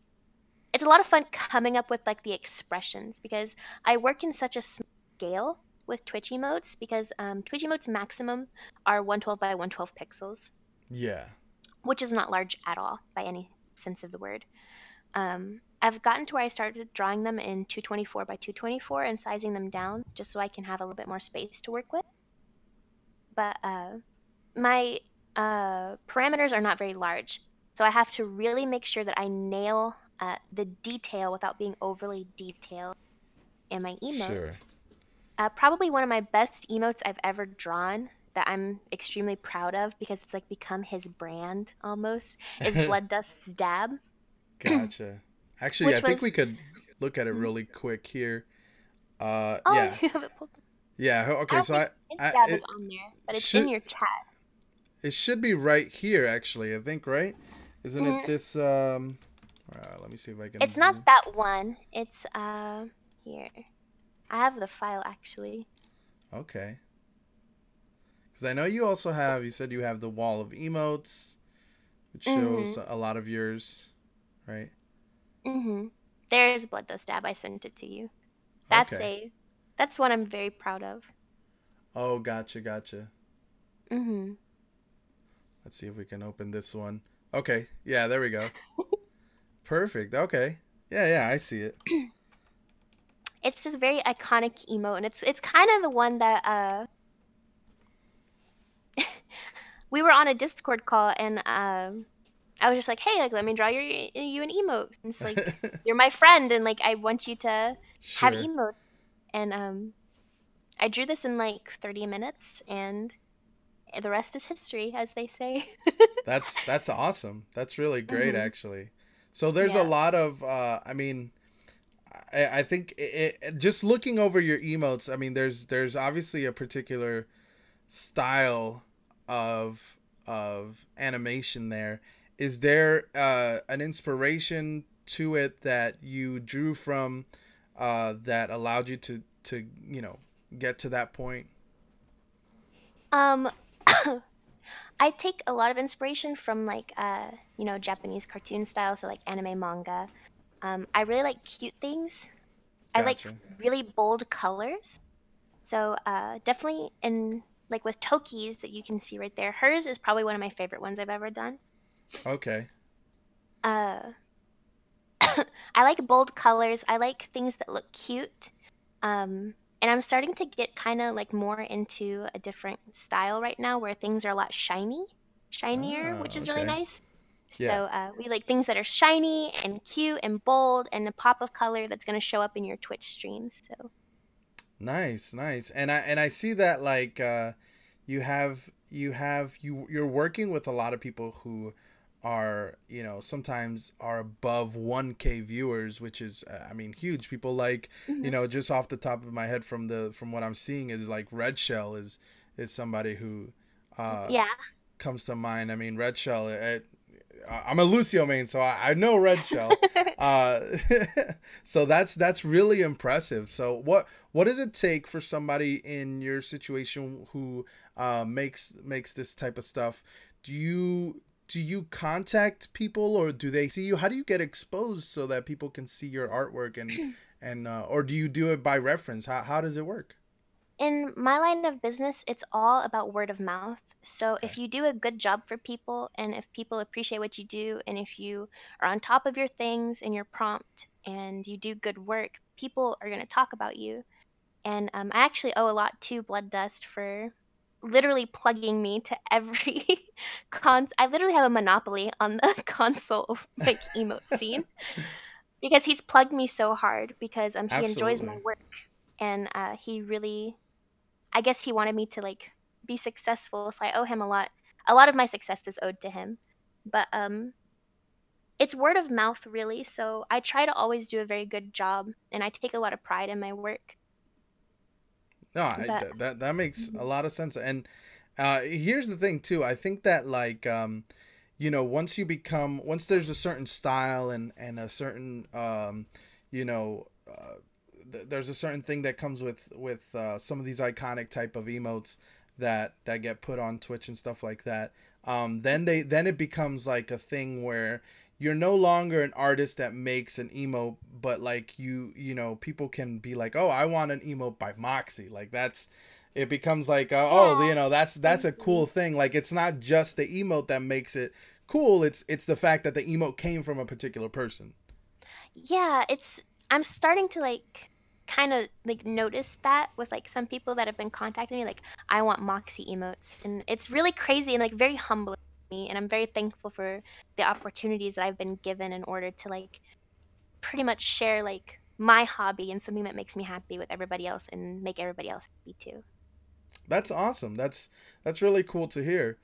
it's a lot of fun coming up with like the expressions because I work in such a small scale with Twitch emotes because Twitch emotes maximum are 112 by 112 pixels,
Yeah.
which is not large at all by any sense of the word. I've gotten to where I started drawing them in 224 by 224 and sizing them down just so I can have a little bit more space to work with. But my parameters are not very large, so I have to really make sure that I nail the detail without being overly detailed in my emotes.
Sure.
Probably one of my best emotes I've ever drawn that I'm extremely proud of because it's like become his brand almost is Blood Dust's Dab.
Gotcha. Actually, I
Which
think
was
we could look at it really quick here.
oh,
Yeah.
you have it pulled.
Yeah.
I
Okay.
don't
So
think his
I
dab
it
is on there, but it's in
should
your chat.
it should be right here. Actually, I think right. Isn't it
Mm,
this? Let me see if I can
it's not
zoom.
that one. It's here. I have the file actually.
Okay. Because I know you also have. You said you have the wall of emotes, which shows
Mhm.
a lot of yours, right?
Mhm. There's Blood Dust Dab. I sent it to you.
Okay.
That's one I'm very proud of.
Oh, gotcha, gotcha.
Mhm.
Let's see if we can open this one. Okay. Yeah, there we go. Perfect. Okay. Yeah, yeah, I see it.
It's just a very iconic emote, and it's kind of the one that we were on a Discord call, and I was just like, hey, like let me draw you an emote. And it's like you're my friend, and like I want you to have
Sure.
emotes. And I drew this in like 30 minutes, and the rest is history, as they say.
That's awesome. That's really great,
Mhm.
actually. So there's a
Yeah.
lot of I mean, I think just looking over your emotes, I mean, there's obviously a particular style of animation there. Is there an inspiration to it that you drew from that allowed you to get to that point?
Um, I take a lot of inspiration from like Japanese cartoon style, so like anime manga. I really like cute things. I like
Gotcha.
really bold colors. So definitely in like with Toki's that you can see right there. Hers is probably one of my favorite ones I've ever done.
Okay.
Uh, I like bold colors. I like things that look cute. And I'm starting to get kind of like more into a different style right now where things are a lot shinier,
Ah,
which is really
okay.
nice.
Yeah.
So we like things that are shiny and cute and bold and a pop of color that's going to show up in your Twitch streams. So
Nice, nice. And I see that like you're working with a lot of people who are, sometimes are above 1K viewers, which is I mean huge. People like,
mhm.
just off the top of my head from what I'm seeing is like Red Shell is somebody who uh
Yeah.
comes to mind. I mean, Red Shell. I'm a Lucio main, so I know Red Shell. Uh, so that's really impressive. So what does it take for somebody in your situation who makes this type of stuff? Do you contact people, or do they see you? How do you get exposed so that people can see your artwork, and or do you do it by reference? How does it work?
In my line of business, it's all about word of mouth. So
Okay.
if you do a good job for people and if people appreciate what you do and if you are on top of your things and you're prompt and you do good work, people are going to talk about you. And I actually owe a lot to Blood Dust for literally plugging me to every I literally have a monopoly on the console like emote scene because he's plugged me so hard because he enjoys my
Absolutely.
work and he really I guess he wanted me to like be successful, so I owe him a lot. A lot of my success is owed to him. But it's word of mouth really, so I try to always do a very good job and I take a lot of pride in my work.
No,
But
that makes
mhm.
a lot of sense. And here's the thing too. I think that like once there's a certain style and a certain you know there's a certain thing that comes with some of these iconic type of emotes that get put on Twitch and stuff like that. Then it becomes like a thing where you're no longer an artist that makes an emote, but like people can be like, oh, I want an emote by M0XIE. Like that's it becomes like oh,
Yeah.
that's a
Mhm.
cool thing. Like it's not just the emote that makes it cool. It's the fact that the emote came from a particular person.
Yeah, I'm starting to like kind of like notice that with like some people that have been contacting me like I want Moxie emotes, and it's really crazy and like very humbling to me, and I'm very thankful for the opportunities that I've been given in order to like pretty much share like my hobby and something that makes me happy with everybody else and make everybody else happy too.
That's awesome. That's really cool to hear.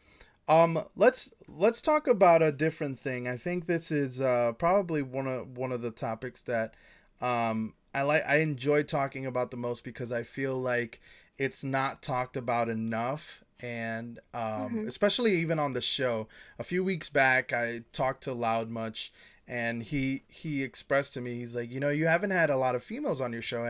Let's talk about a different thing. I think this is probably one of the topics that I enjoy talking about the most because I feel like it's not talked about enough, and
Mhm.
especially even on the show. A few weeks back, I talked to Loud Much, and he expressed to me, he's like, you haven't had a lot of females on your show,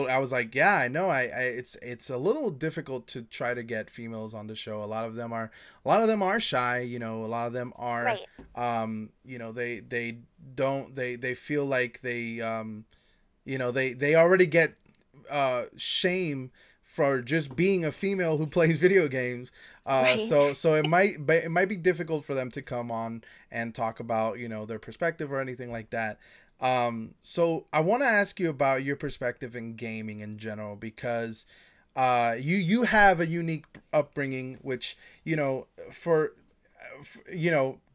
I was like, yeah, I know. It's a little difficult to try to get females on the show. A lot of them are shy. A lot of them are,
Right.
they don't, they feel like they already get shame for just being a female who plays video games.
Right.
So it might be difficult for them to come on and talk about their perspective or anything like that. So I want to ask you about your perspective in gaming in general because you have a unique upbringing, which for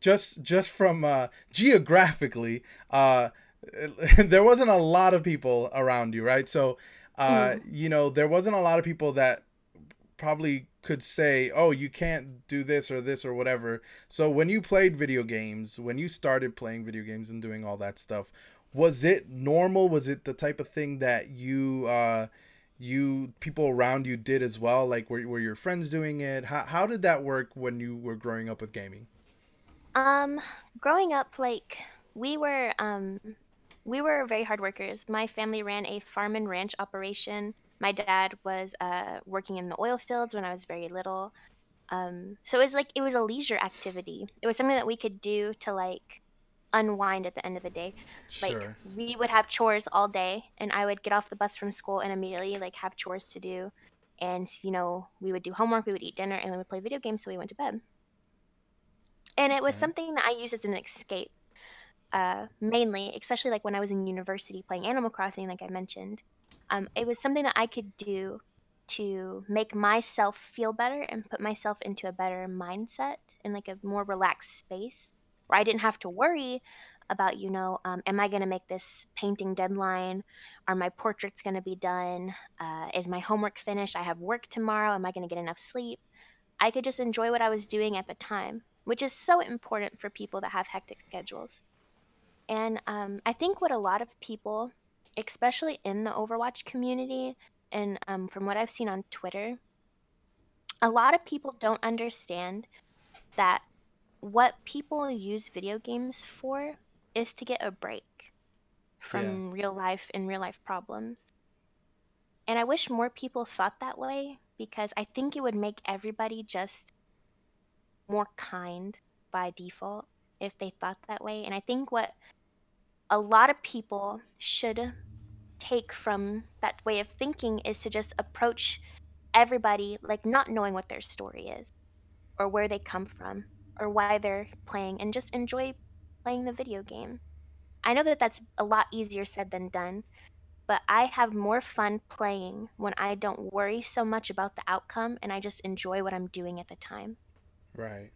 just from geographically, there wasn't a lot of people around you, right? So
Mhm.
there wasn't a lot of people that probably could say, oh, you can't do this or whatever. So when you played video games, when you started playing video games and doing all that stuff, was it normal? Was it the type of thing that you people around you did as well? Like were your friends doing it? How did that work when you were growing up with gaming?
Um, Growing up, like we were um we were very hard workers. My family ran a farm and ranch operation. My dad was working in the oil fields when I was very little. So it was a leisure activity. It was something that we could do to like unwind at the end of the day. Like
Sure.
we would have chores all day, and I would get off the bus from school and immediately like have chores to do. And we would do homework, we would eat dinner, and we would play video games till we went to bed. And it was
Okay.
something that I used as an escape, mainly, especially like when I was in university playing Animal Crossing, like I mentioned. It was something that I could do to make myself feel better and put myself into a better mindset and like a more relaxed space where I didn't have to worry about, am I going to make this painting deadline? Are my portraits going to be done? Is my homework finished? I have work tomorrow. Am I going to get enough sleep? I could just enjoy what I was doing at the time, which is so important for people that have hectic schedules. And I think what a lot of people, especially in the Overwatch community, and from what I've seen on Twitter, a lot of people don't understand that what people use video games for is to get a break
Yeah.
from real life and real life problems. And I wish more people thought that way because I think it would make everybody just more kind by default if they thought that way. And I think what a lot of people should take from that way of thinking is to just approach everybody like not knowing what their story is or where they come from or why they're playing and just enjoy playing the video game. I know that that's a lot easier said than done, but I have more fun playing when I don't worry so much about the outcome and I just enjoy what I'm doing at the time.
Right.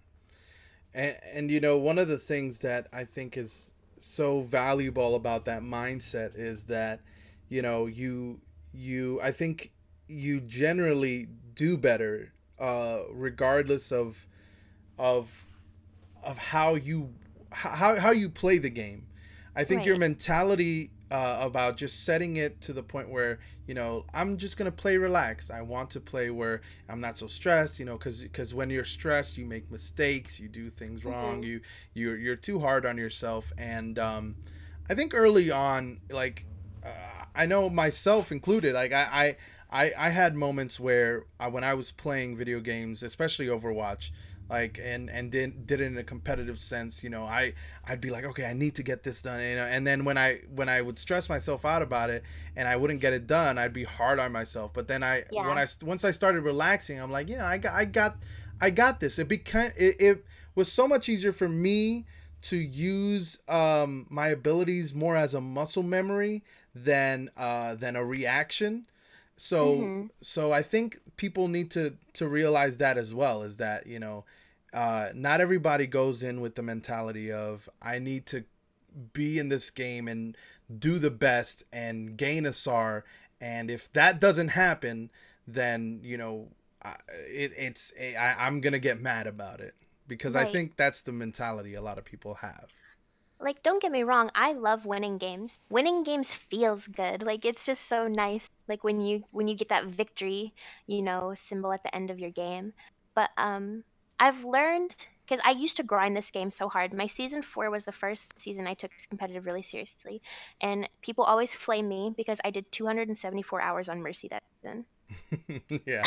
And one of the things that I think is so valuable about that mindset is that you I think you generally do better regardless of of how you play the game. I think your
Right.
mentality about just setting it to the point where, I'm just gonna play relaxed. I want to play where I'm not so stressed, because when you're stressed, you make mistakes, you do things wrong,
Mhm.
you're too hard on yourself. And I think early on, like, I know myself included, like I had moments where when I was playing video games, especially Overwatch, like, and did it in a competitive sense, I'd be like, okay, I need to get this done, and then when I would stress myself out about it and I wouldn't get it done, I'd be hard on myself. But then
Yeah.
once I started relaxing, I'm like, I got this. It was so much easier for me to use my abilities more as a muscle memory than a reaction. So
Mhm.
so I think people need to realize that as well, is that, not everybody goes in with the mentality of, I need to be in this game and do the best and gain a SAR, and if that doesn't happen, then, I'm gonna get mad about it, because I
Right.
think that's the mentality a lot of people have.
Like, don't get me wrong, I love winning games. Winning games feels good. Like, it's just so nice. Like when you get that victory, symbol at the end of your game. But I've learned, because I used to grind this game so hard. My season 4 was the first season I took competitive really seriously, and people always flame me because I did 274 hours on Mercy that season.
Yeah.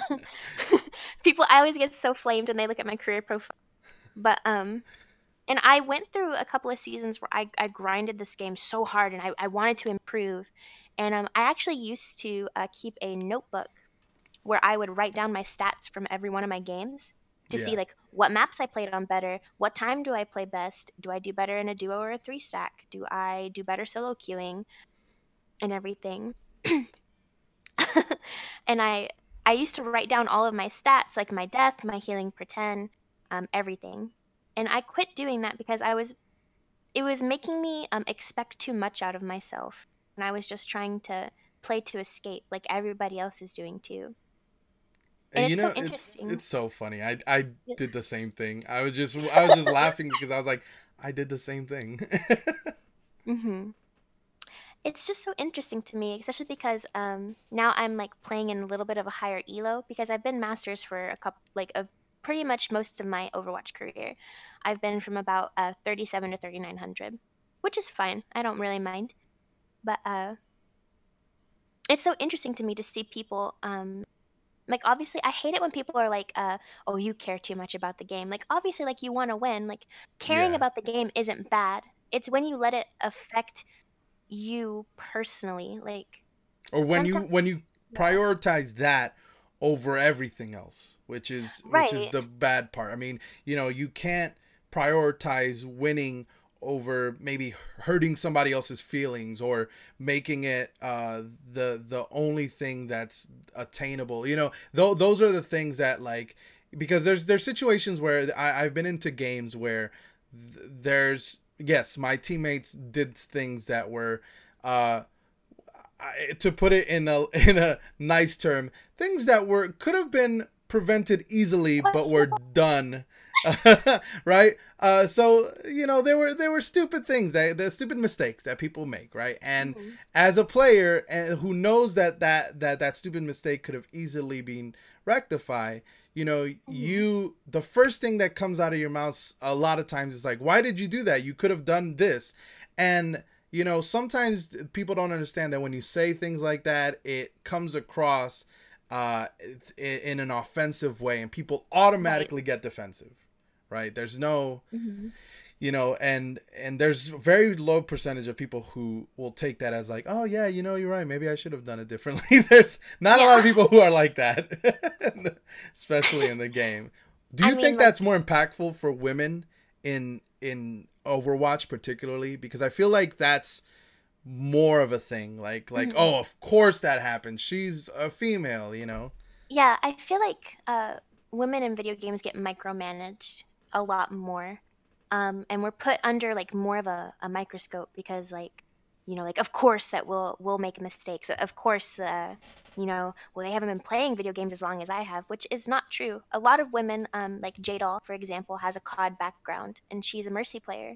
People, I always get so flamed when they look at my career profile. But and I went through a couple of seasons where I grinded this game so hard and I wanted to improve. And I actually used to keep a notebook where I would write down my stats from every one of my games to see
Yeah.
like what maps I played on better, what time do I play best, do I do better in a duo or a three stack, do I do better solo queuing and everything. And I used to write down all of my stats, like my death, my healing per 10, everything. And I quit doing that because it was making me expect too much out of myself. And I was just trying to play to escape like everybody else is doing too. And
You
it's so
know,
interesting.
it's so funny. I did the same thing. I was just laughing because I was like, I did the same thing.
Hmm. It's just so interesting to me, especially because now I'm like playing in a little bit of a higher elo because I've been masters for a couple, like a pretty much most of my Overwatch career. I've been from about 37 to 3900, which is fine. I don't really mind. But it's so interesting to me to see people like obviously I hate it when people are like oh, you care too much about the game. Like obviously like you want to win. Like caring
Yeah.
about the game isn't bad. It's when you let it affect you personally. Like
Or when you
sometimes,
when you
yeah.
prioritize that over everything else, which is
Right.
the bad part. I mean, you can't prioritize winning over maybe hurting somebody else's feelings, or making it the only thing that's attainable. Those are the things that, like, because there's situations where I've been into games where there's, yes, my teammates did things that were, uh to put it in a nice term, things that could have been prevented easily, but were
Questionable.
done. Right. So, there were stupid things, the stupid mistakes that people make, right? And
Mhm.
as a player, who knows that stupid mistake could have easily been rectified,
Mhm.
the first thing that comes out of your mouth a lot of times is like, why did you do that? You could have done this. And sometimes people don't understand that when you say things like that, it comes across in an offensive way, and people
Right.
automatically get defensive, right? There's no,
Mhm.
and there's very low percentage of people who will take that as like, oh yeah, you're right, maybe I should have done it differently. There's not a lot of
Yeah.
people who are like that, especially in the game. Do
I
you
mean,
think
like,
that's more impactful for women in Overwatch particularly? Because I feel like that's more of a thing. Like,
mhm.
oh, of course that happened. She's a female.
Yeah, I feel like women in video games get micromanaged a lot more. And we're put under like more of a microscope because like, like of course that we'll make mistakes. Of course, well, they haven't been playing video games as long as I have, which is not true. A lot of women, like Jadal, for example, has a COD background and she's a Mercy player,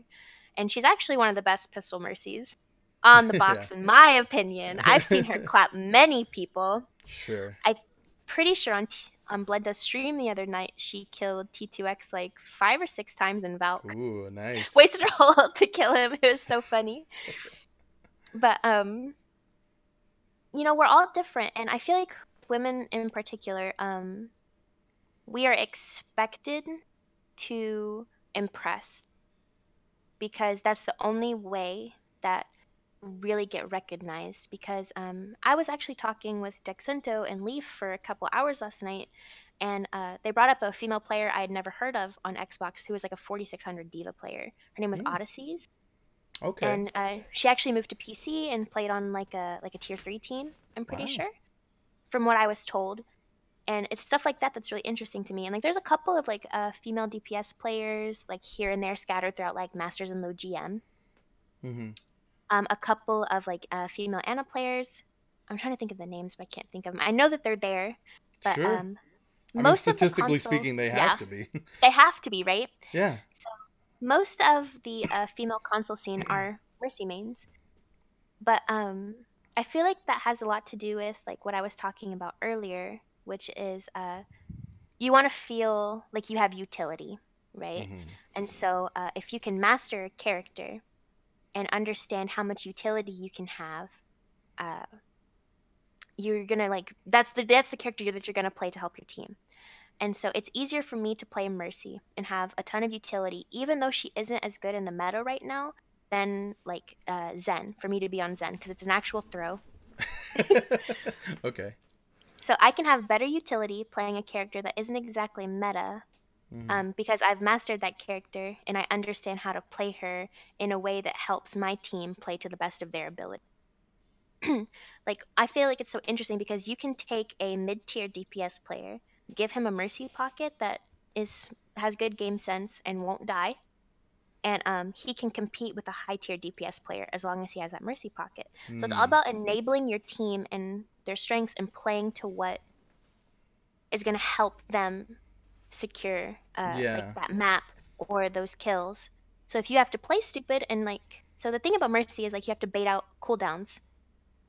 and she's actually one of the best pistol Mercies. on the
Yeah.
box, in my opinion. I've seen her clap many people.
Sure.
I'm pretty sure on Blood Dust stream the other night, she killed T2X like 5 or 6 times in Valk.
Ooh, nice.
Wasted her whole ult to kill him. It was so funny. But we're all different, and I feel like women in particular, we are expected to impress because that's the only way that really get recognized. Because I was actually talking with Dexento and Leaf for a couple hours last night, and they brought up a female player I had never heard of on Xbox who was like a 4600 diva player. Her name was
Mm,
Odysseys,
okay.
and she actually moved to PC and played on like a tier 3 team, I'm pretty
Wow.
sure, from what I was told. And it's stuff like that that's really interesting to me. And like there's a couple of like female DPS players like here and there scattered throughout like Masters and Low GM.
Mm-hmm.
A couple of like female Ana players. I'm trying to think of the names, but I can't think of them. I know that they're there, but
Sure. I mean,
most of the
statistically
console,
speaking, they have
yeah,
to be.
they have to be, right?
Yeah.
So most of the female console scene are Mercy mains, but I feel like that has a lot to do with like what I was talking about earlier, which is you want to feel like you have utility, right?
Mm-hmm.
And so if you can master a character and understand how much utility you can have, uh, you're gonna like that's the character that you're gonna play to help your team. And so it's easier for me to play Mercy and have a ton of utility, even though she isn't as good in the meta right now, than like Zen, for me to be on Zen, because it's an actual throw.
Okay.
So I can have better utility playing a character that isn't exactly meta,
Mm-hmm.
because I've mastered that character and I understand how to play her in a way that helps my team play to the best of their ability. Like I feel like it's so interesting because you can take a mid-tier DPS player, give him a Mercy pocket that has good game sense and won't die, and he can compete with a high-tier DPS player as long as he has that Mercy pocket. So it's all
Mm.
about enabling your team and their strengths and playing to what is going to help them secure like
Yeah.
that map or those kills. So if you have to play stupid and like, so the thing about Mercy is like you have to bait out cooldowns,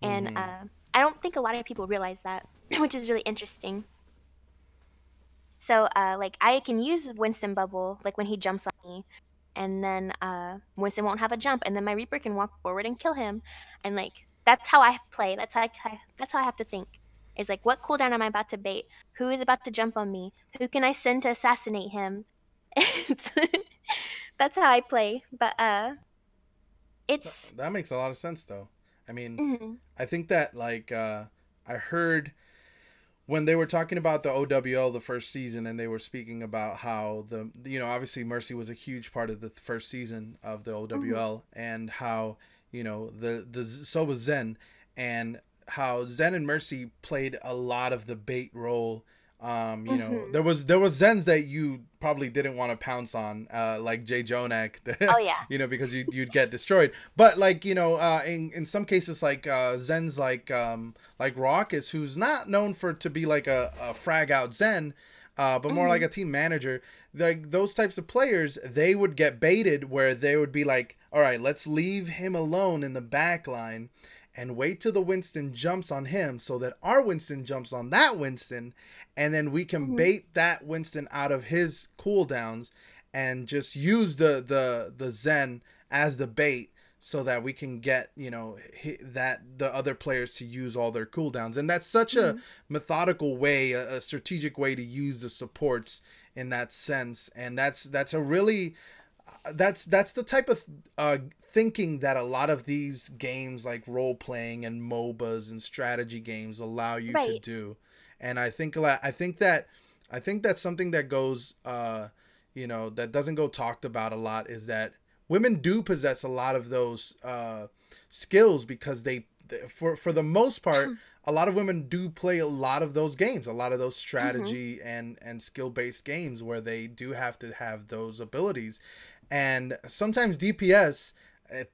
and
Mm-hmm.
I don't think a lot of people realize that, which is really interesting. So like I can use Winston bubble like when he jumps on me, and then Winston won't have a jump, and then my Reaper can walk forward and kill him, and like that's how I play. That's how I have to think. Is like what cooldown am I about to bait? Who is about to jump on me? Who can I send to assassinate him? That's how I play. But it's
That makes a lot of sense, though. I mean,
mm,
I think that like I heard when they were talking about the OWL the first season, and they were speaking about how obviously Mercy was a huge part of the first season of the
mm,
OWL, and how the so was Zen, and how Zen and Mercy played a lot of the bait role.
mm-hmm.
There was Zens that you probably didn't want to pounce on, like Jay Jonak,
Oh yeah.
because you'd get destroyed. But like in some cases like Zens like Raucus, who's not known for to be like a frag out Zen, but more like
Mm-hmm.
a team manager. Like those types of players, they would get baited where they would be like, all right, let's leave him alone in the back line and wait till the Winston jumps on him so that our Winston jumps on that Winston, and then we can
Mm-hmm.
bait that Winston out of his cooldowns and just use the Zen as the bait so that we can get that the other players to use all their cooldowns. And that's such a
Mm-hmm.
methodical way, a strategic way to use the supports in that sense. And that's a really that's the type of thinking that a lot of these games like role playing and MOBAs and strategy games allow you to
Right.
do. And I think that's something that goes that doesn't go talked about a lot, is that women do possess a lot of those skills, because for the most part, a lot of women do play a lot of those games, a lot of those
Mm-hmm.
strategy and skill based games where they do have to have those abilities. And sometimes DPS,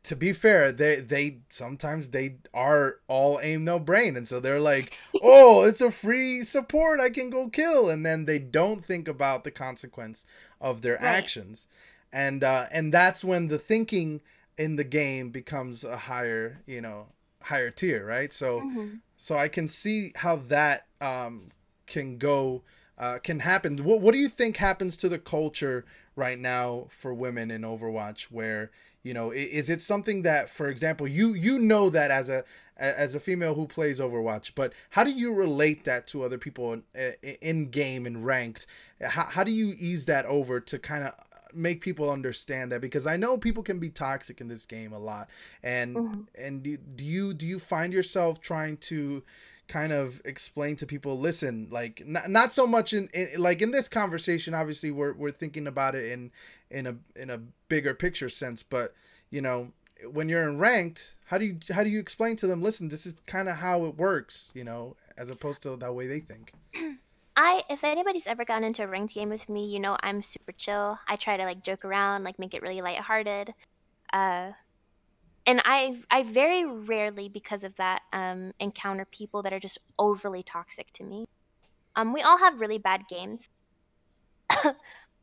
to be fair, they sometimes they are all aim no brain, and so they're like, oh, it's a free support, I can go kill, and then they don't think about the consequence of their
Right.
actions. And that's when the thinking in the game becomes a higher, higher tier, right? So
Hmm.
so I can see how that can go, can happen. What do you think happens to the culture right now for women in Overwatch? Where, is it something that, for example, you know that as a female who plays Overwatch, but how do you relate that to other people in game and ranked? How do you ease that over to kind of make people understand that? Because I know people can be toxic in this game a lot. and
Hmm.
and do you find yourself trying to kind of explain to people, listen, like, not so much like in this conversation, obviously we're thinking about it in a bigger picture sense, but you know when you're in ranked, how do you explain to them, listen, this is kind of how it works, as opposed to that way they think.
If anybody's ever gotten into a ranked game with me, I'm super chill. I try to like joke around, like make it really lighthearted. Uh, and I very rarely, because of that, encounter people that are just overly toxic to me. We all have really bad games,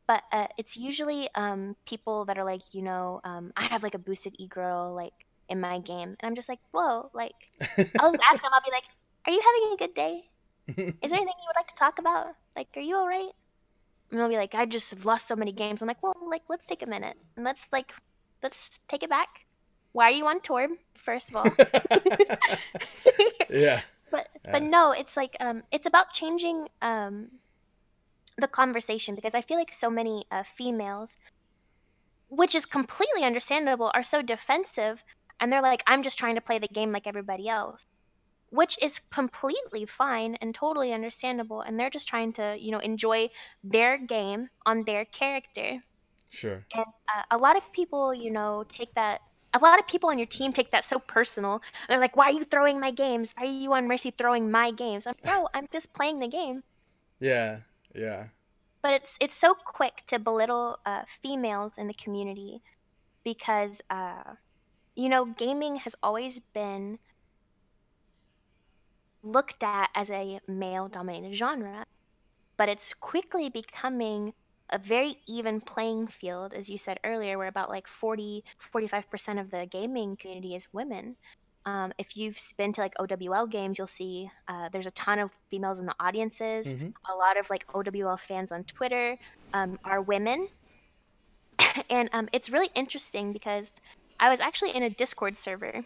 but it's usually people that are like, I have like a boosted e-girl like in my game, and I'm just like, whoa, like I'll just ask them. I'll be like, are you having a good day? Is there anything you would like to talk about? Like, are you all right? And they'll be like, I just have lost so many games. I'm like, well, like, let's take a minute and let's take it back. Why are you on tour, first of all?
Yeah.
But no, it's like it's about changing the conversation, because I feel like so many females, which is completely understandable, are so defensive, and they're like, I'm just trying to play the game like everybody else, which is completely fine and totally understandable, and they're just trying to, enjoy their game on their character.
Sure.
And a lot of people, take that. A lot of people on your team take that so personal. They're like, "Why are you throwing my games? Why are you on Mercy throwing my games?" Bro, I'm just playing the game.
Yeah. Yeah.
But it's so quick to belittle females in the community, because gaming has always been looked at as a male-dominated genre, but it's quickly becoming a very even playing field. As you said earlier, where about like 45% of the gaming community is women. If you've been to like OWL games, you'll see there's a ton of females in the audiences.
Hmm.
A lot of like OWL fans on Twitter are women. And it's really interesting because I was actually in a Discord server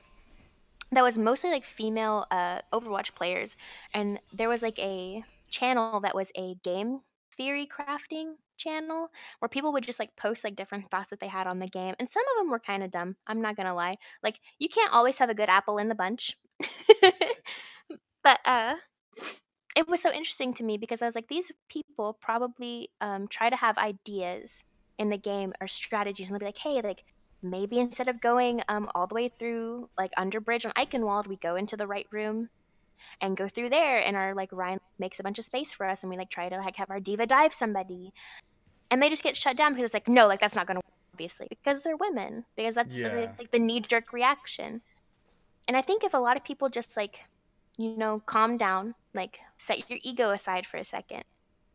that was mostly like female Overwatch players, and there was like a channel that was a game theory crafting channel where people would just like post like different thoughts that they had on the game, and some of them were kind of dumb. I'm not gonna lie. Like, you can't always have a good apple in the bunch. But it was so interesting to me because I was like, these people probably try to have ideas in the game or strategies, and they'll be like, hey, like maybe instead of going all the way through like Underbridge on Eichenwald, we go into the right room and go through there, and our like Ryan makes a bunch of space for us, and we like try to like have our diva dive somebody, and they just get shut down because it's like, no, like that's not gonna work, obviously, because they're women, because that's
Yeah.
like the knee jerk reaction. And I think if a lot of people just like, calm down, like set your ego aside for a second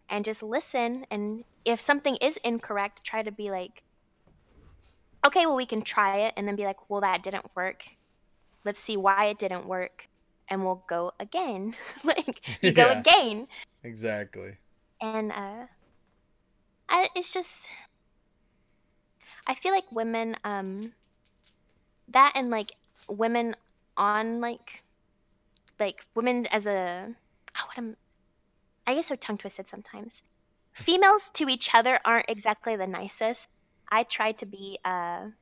and just listen, and if something is incorrect, try to be like, okay, well, we can try it, and then be like, well, that didn't work. Let's see why it didn't work, and we'll go again. Like, you go
Yeah.
again.
Exactly.
And it's just, I feel like women, that and like women on like women as a, oh, I get so tongue twisted sometimes. Females to each other aren't exactly the nicest. I try to be, because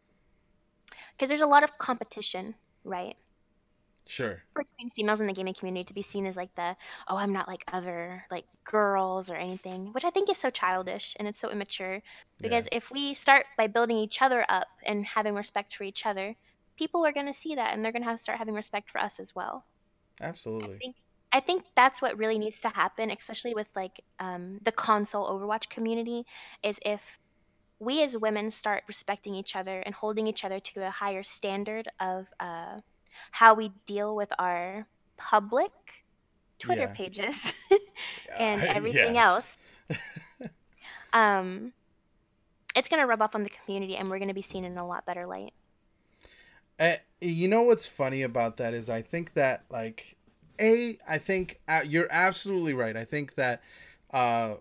there's a lot of competition, right?
Sure.
Between females in the gaming community, to be seen as like the, oh, I'm not like other like girls or anything, which I think is so childish and it's so immature.
Yeah.
Because if we start by building each other up and having respect for each other, people are going to see that, and they're going to have to start having respect for us as well. I
Absolutely.
think I think that's what really needs to happen, especially with like the console Overwatch community, is if we as women start respecting each other and holding each other to a higher standard of how we deal with our public Twitter
Yeah.
pages and everything
Yes.
else, um, it's gonna rub off on the community, and we're gonna be seen in a lot better light.
You know what's funny about that is I think that like I think you're absolutely right. I think that uh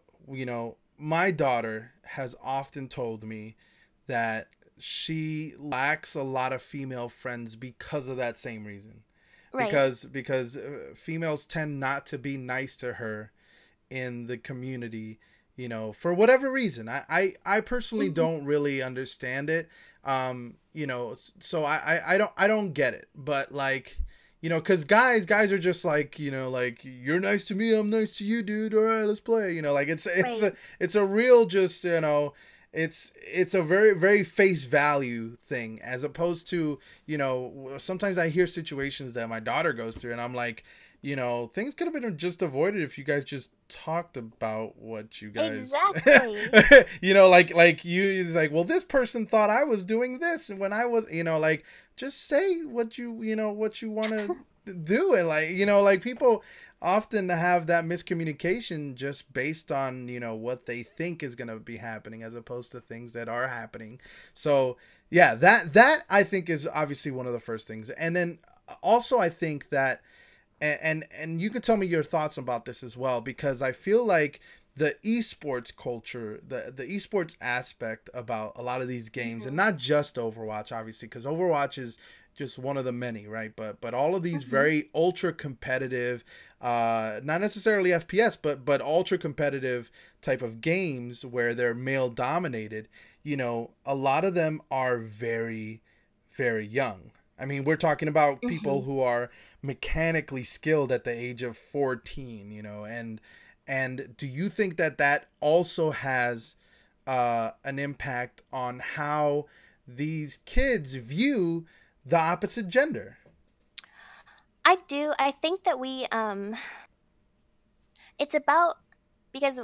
my daughter has often told me that she lacks a lot of female friends because of that same reason.
Right.
Because females tend not to be nice to her in the community, for whatever reason. I personally
Hmm.
don't really understand it. So I don't get it. But like, because guys are just like, like, you're nice to me, I'm nice to you, dude. All right, let's play. Like
Right.
it's a real just, it's a very very face value thing, as opposed to, sometimes I hear situations that my daughter goes through and I'm like, things could have been just avoided if you guys just talked about what you guys
Exactly.
like you, it's like, well, this person thought I was doing this and when I was, like, just say what what you want to do. And like, like, people often have that miscommunication just based on, what they think is going to be happening as opposed to things that are happening. So yeah, that I think is obviously one of the first things. And then also I think that, and you could tell me your thoughts about this as well, because I feel like the esports culture, the esports aspect about a lot of these games, and
Hmm.
not just Overwatch, obviously, because Overwatch is just one of the many, right? But all of these
Hmm.
very ultra competitive, not necessarily FPS, but ultra competitive type of games where they're male dominated. A lot of them are very, very young. I mean, we're talking about people
Hmm.
who are mechanically skilled at the age of 14, and do you think that that also has an impact on how these kids view the opposite gender?
I do. I think that it's about, because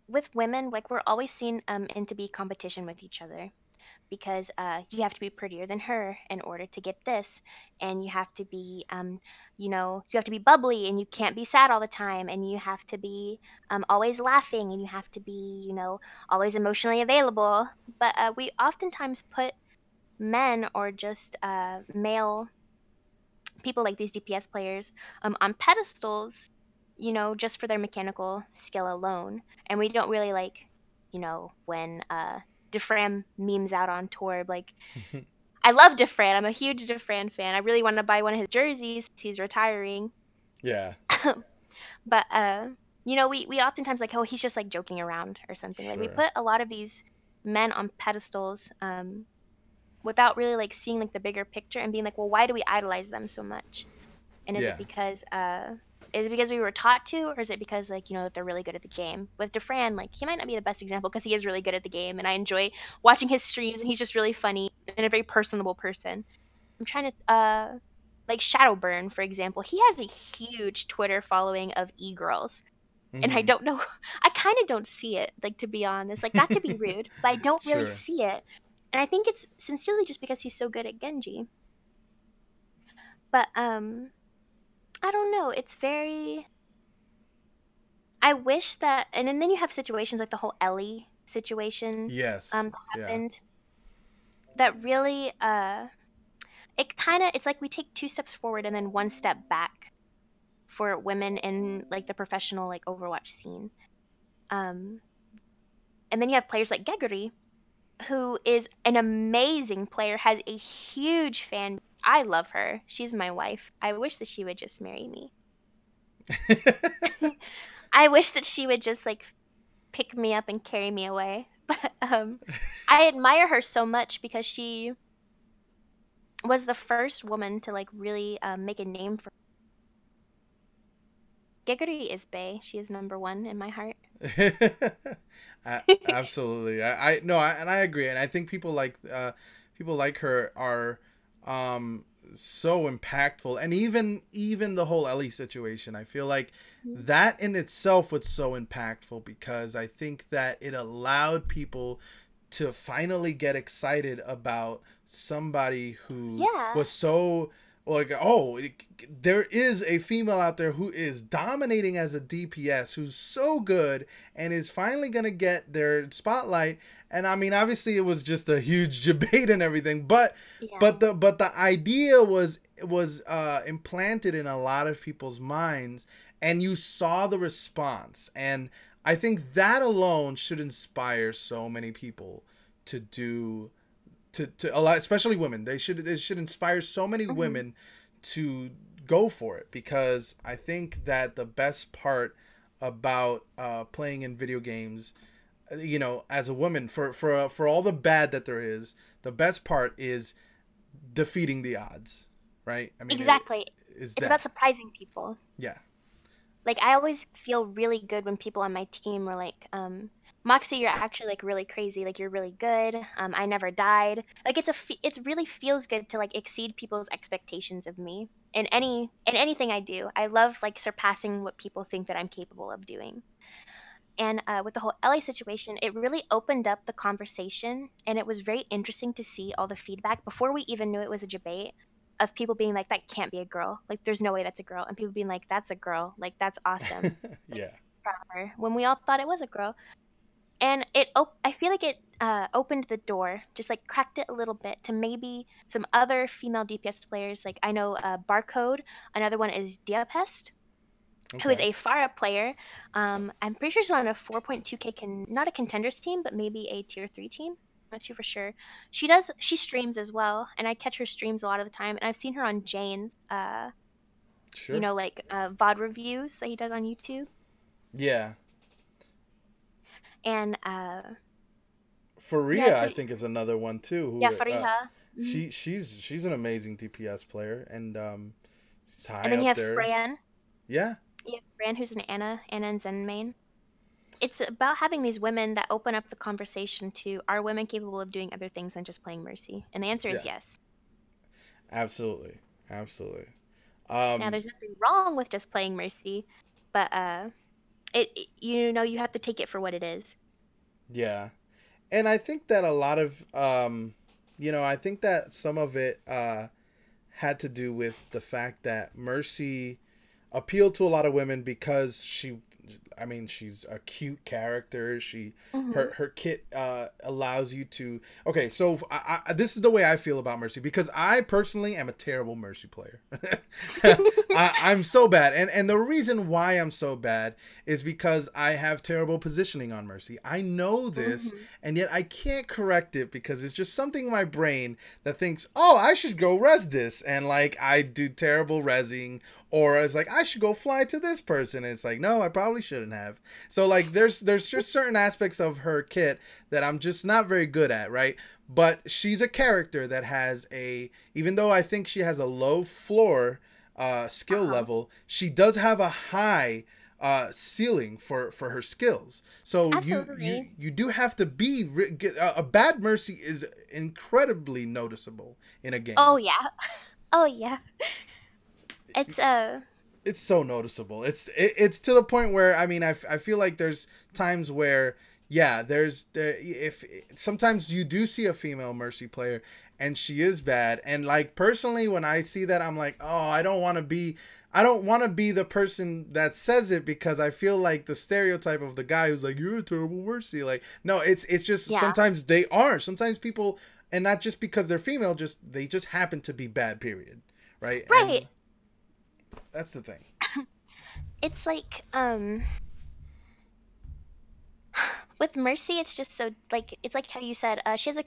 with women, like, we're always seen into be competition with each other, because you have to be prettier than her in order to get this, and you have to be you have to be bubbly, and you can't be sad all the time, and you have to be always laughing, and you have to be always emotionally available. But we oftentimes put men, or just male people like these DPS players, on pedestals, just for their mechanical skill alone. And we don't really like, when Defram memes out on tour. Like, I love Defran. I'm a huge Defran fan. I really want to buy one of his jerseys. He's retiring.
Yeah,
But we oftentimes like, oh, he's just like joking around or something. Like, we
sure.
put a lot of these men on pedestals, without really like seeing like the bigger picture and being like, well, why do we idolize them so much? And
Yeah.
is it because we were taught to, or is it because, like, that they're really good at the game? With Defran, like, he might not be the best example because he is really good at the game, and I enjoy watching his streams, and he's just really funny and a very personable person. I'm trying to like Shadowburn, for example. He has a huge Twitter following of e-girls. And I
Hmm.
don't know, I kind of don't see it, like, to be honest. Like, not to be rude, but I don't really
Sure.
see it. And I think it's sincerely just because he's so good at Genji. But I don't know. It's very. I wish that, and then you have situations like the whole Ellie situation
Yes.
that
Yeah.
happened, that really it's like we take two steps forward and then one step back for women in like the professional, like, Overwatch scene. Um and then you have players like Geguri, who is an amazing player, has a huge fan. I love her. She's my wife. I wish that she would just marry me. I wish that she would just like pick me up and carry me away. But I admire her so much because she was the first woman to like really make a name for. Geguri is Bay. She is number one in my heart.
Absolutely. I no, and I agree, and I think people like her are so impactful, and even the whole Ellie situation. I feel like that in itself was so impactful because I think that it allowed people to finally get excited about somebody who
Yeah.
was so like, oh, there is a female out there who is dominating as a DPS, who's so good and is finally gonna get their spotlight. And I mean, obviously, it was just a huge debate and everything,
Yeah.
but the idea was implanted in a lot of people's minds, and you saw the response. And I think that alone should inspire so many people to do to a lot, especially women. They should inspire so many
Hmm.
women to go for it, because I think that the best part about playing in video games, you know, as a woman, for all the bad that there is, the best part is defeating the odds, right? I mean, it
Exactly.
is
It's about
that.
surprising people.
Yeah.
Like I always feel really good when people on my team are like, Moxie, you're actually like really crazy. Like you're really good. I never died. Like it really feels good to like exceed people's expectations of me in anything I do. I love like surpassing what people think that I'm capable of doing. And with the whole LA situation, it really opened up the conversation, and it was very interesting to see all the feedback before we even knew it was a debate of people being like, "That can't be a girl. Like, there's no way that's a girl," and people being like, "That's a girl. Like, that's awesome. Like,
Yeah.
proud of her." When we all thought it was a girl, and I feel like it opened the door, just like cracked it a little bit to maybe some other female DPS players. Like I know Barcode, another one is Diapest, who is
Okay.
a Pharah player. I'm pretty sure she's on a 4.2K not a contenders team, but maybe a tier 3 team. I'm not too for sure. She streams as well, and I catch her streams a lot of the time. And I've seen her on Jane's,
Sure.
like VOD reviews that he does on YouTube.
Yeah.
And yeah,
Faria,
so
I think, is another one too.
yeah,
Who
Fariha. Mhm.
she's an amazing DPS player, and she's
And
high
then you
up
have
there.
Fran.
Yeah.
You have Fran, who's an Anna and Zen main. It's about having these women that open up the conversation to, are women capable of doing other things than just playing Mercy? And the answer is
Yeah.
yes.
Absolutely. Absolutely.
Now,
Um,
there's nothing wrong with just playing Mercy, but you know, you have to take it for what it is.
yeah. And I think that a lot of you know, I think that some of it had to do with the fact that Mercy appealed to a lot of women because I mean, she's a cute character.
Hmm.
Her kit allows you to. Okay, so this is the way I feel about Mercy, because I personally am a terrible Mercy player. I'm so bad, and the reason why I'm so bad is because I have terrible positioning on Mercy. I know this,
Hmm.
and yet I can't correct it because it's just something in my brain that thinks, "Oh, I should go res this," and like I do terrible resing, or it's like I should go fly to this person. And it's like, no, I probably shouldn't have. So like there's just certain aspects of her kit that I'm just not very good at, right? But she's a character that has even though I think she has a low floor skill
Uh-huh.
level, she does have a high ceiling for her skills. So
Absolutely.
you do have to be a bad Mercy is incredibly noticeable in a
Oh
game.
yeah. Oh yeah. It's
It's so noticeable. It's to the point where I mean I feel like there's times where yeah, if sometimes you do see a female Mercy player and she is bad, and like personally when I see that I'm like, "Oh, I don't want to be the person that says it, because I feel like the stereotype of the guy who's like, you're a terrible Mercy." Like, no, it's just
yeah.
sometimes they are. Sometimes people, and not just because they're female, just they just happen to be bad, period. Right?
Right.
And that's the thing.
It's like with Mercy, it's just so like it's like how you said she has a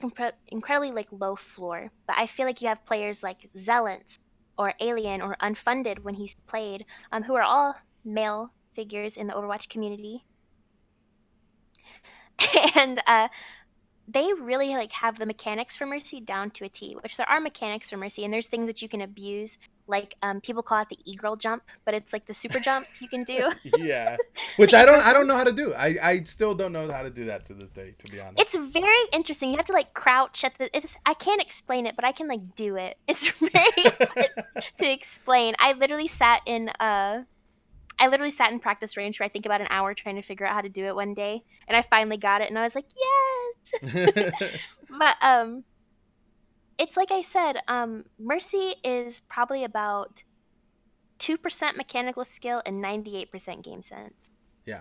incredibly like low floor, but I feel like you have players like Zealots or Alien or Unfunded when he's played, who are all male figures in the Overwatch community, and they really like have the mechanics for Mercy down to a T. Which there are mechanics for Mercy, and there's things that you can abuse, like people call it the e-girl jump, but it's like the super jump you can do,
Yeah, which
the e-girl
I don't
jump.
know how to do. I still don't know how to do that to this day, to be honest.
It's very interesting. You have to like crouch at the. I can't explain it, but I can like do it. It's very hard to explain. I literally sat in practice range for I think about an hour trying to figure out how to do it one day, and I finally got it, and I was like, yes. But it's like I said, Mercy is probably about 2% mechanical skill and 98% game sense,
Yeah.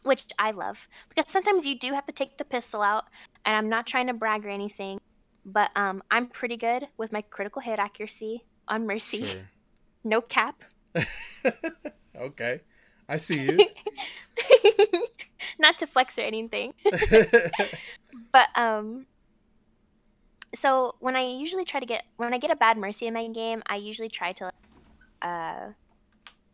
which I love because sometimes you do have to take the pistol out, and I'm not trying to brag or anything, but I'm pretty good with my critical hit accuracy on Mercy.
Sure.
No cap.
Okay. I see you.
Not to flex or anything. But so when I get a bad Mercy in my game, I usually try to uh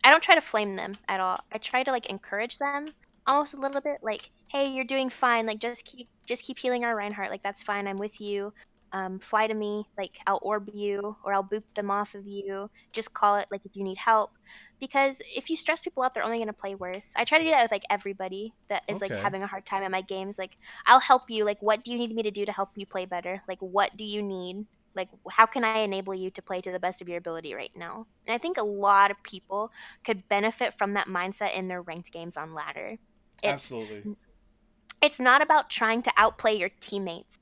I don't try to flame them at all. I try to like encourage them almost a little bit, like, "Hey, you're doing fine. Like, just keep healing our Reinhardt. Like, that's fine. I'm with you. Fly to me. Like, I'll orb you or I'll boop them off of you. Just call it like if you need help." Because if you stress people out, they're only gonna play worse. I try to do that with like everybody that is like
Okay.
having a hard time in my games. Like, I'll help you. Like, what do you need me to do to help you play better? Like, what do you need? Like, how can I enable you to play to the best of your ability right now? And I think a lot of people could benefit from that mindset in their ranked games on ladder. It's
Absolutely.
it's not about trying to outplay your teammates,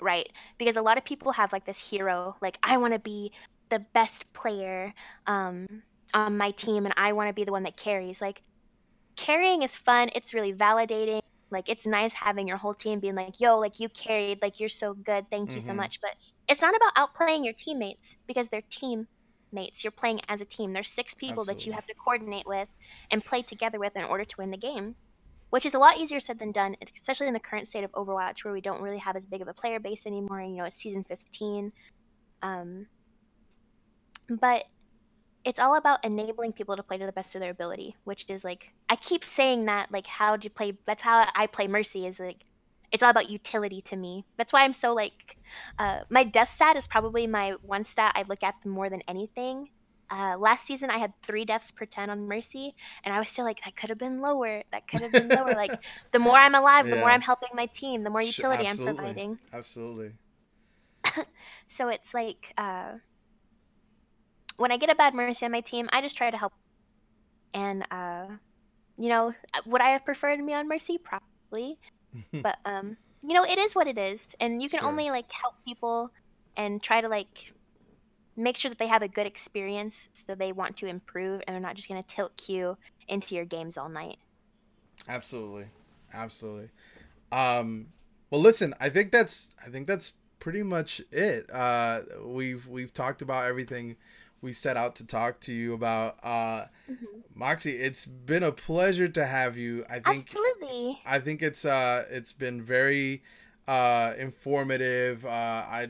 right? Because a lot of people have like this hero, like, I want to be the best player on my team and I want to be the one that carries. Like, carrying is fun, it's really validating. Like, it's nice having your whole team being like, "Yo, like, you carried, like, you're so good, thank you so
Mm-hmm.
much." But it's not about outplaying your teammates because they're teammates. You're playing as a team. There's six people that you
Absolutely.
have to coordinate with and play together with in order to win the game, which is a lot easier said than done, especially in the current state of Overwatch where we don't really have as big of a player base anymore. You know, it's season 15. Um, but it's all about enabling people to play to the best of their ability, which is like, I keep saying that, like, how do you play? That's how I play Mercy, is like, it's all about utility to me. That's why I'm so like, my death stat is probably my one stat I look at more than anything. Last season I had 3 deaths per 10 on Mercy, and I was still like, that could have been lower. That could have been lower. Like, the more I'm alive, the more
Yeah.
I'm helping my team, the more utility I'm
Absolutely.
providing.
Absolutely.
So it's like, when I get a bad Mercy on my team, I just try to help. And would I have preferred me on Mercy? Probably. But it is what it is. And you can
Sure.
only like help people and try to like make sure that they have a good experience so they want to improve and they're not just gonna tilt Q into your games all night.
Absolutely. Absolutely. Um, well, listen, I think that's pretty much it. We've talked about everything we set out to talk to you about.
Hmm.
M0XIE, it's been a pleasure to have you.
Absolutely.
I think it's been very informative. I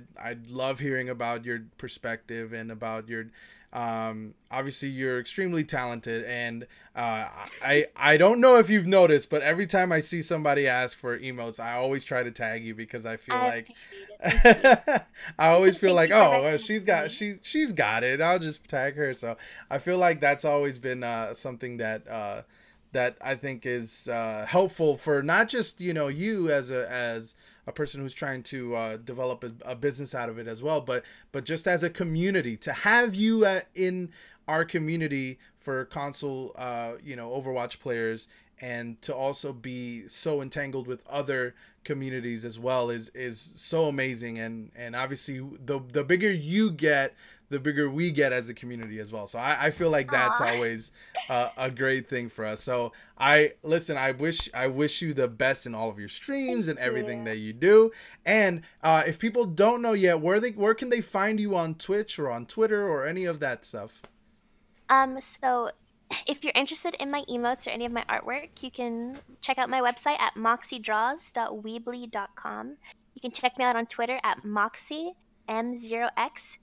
love hearing about your perspective and about your obviously you're extremely talented, and I don't know if you've noticed, but every time I see somebody ask for emotes, I always try to tag you because I feel
I
like
appreciate it. Thank you.
I always feel
Thank
like,
you for
oh well,
recognizing me.
she's got it, I'll just tag her. So I feel like that's always been something that I think is helpful for not just you as a person who's trying to develop a business out of it as well, but just as a community, to have you in our community for console Overwatch players, and to also be so entangled with other communities as well is so amazing. And obviously the bigger you get, the bigger we get as a community as well. So I feel like that's
Aw,
always a great thing for us. So I wish you the best in all of your
thank
streams and everything
you.
that you do. And if people don't know yet, where can they find you on Twitch or on Twitter or any of that stuff?
So if you're interested in my emotes or any of my artwork, you can check out my website at moxiedraws.weebly.com. You can check me out on Twitter at Moxie M0XIIE,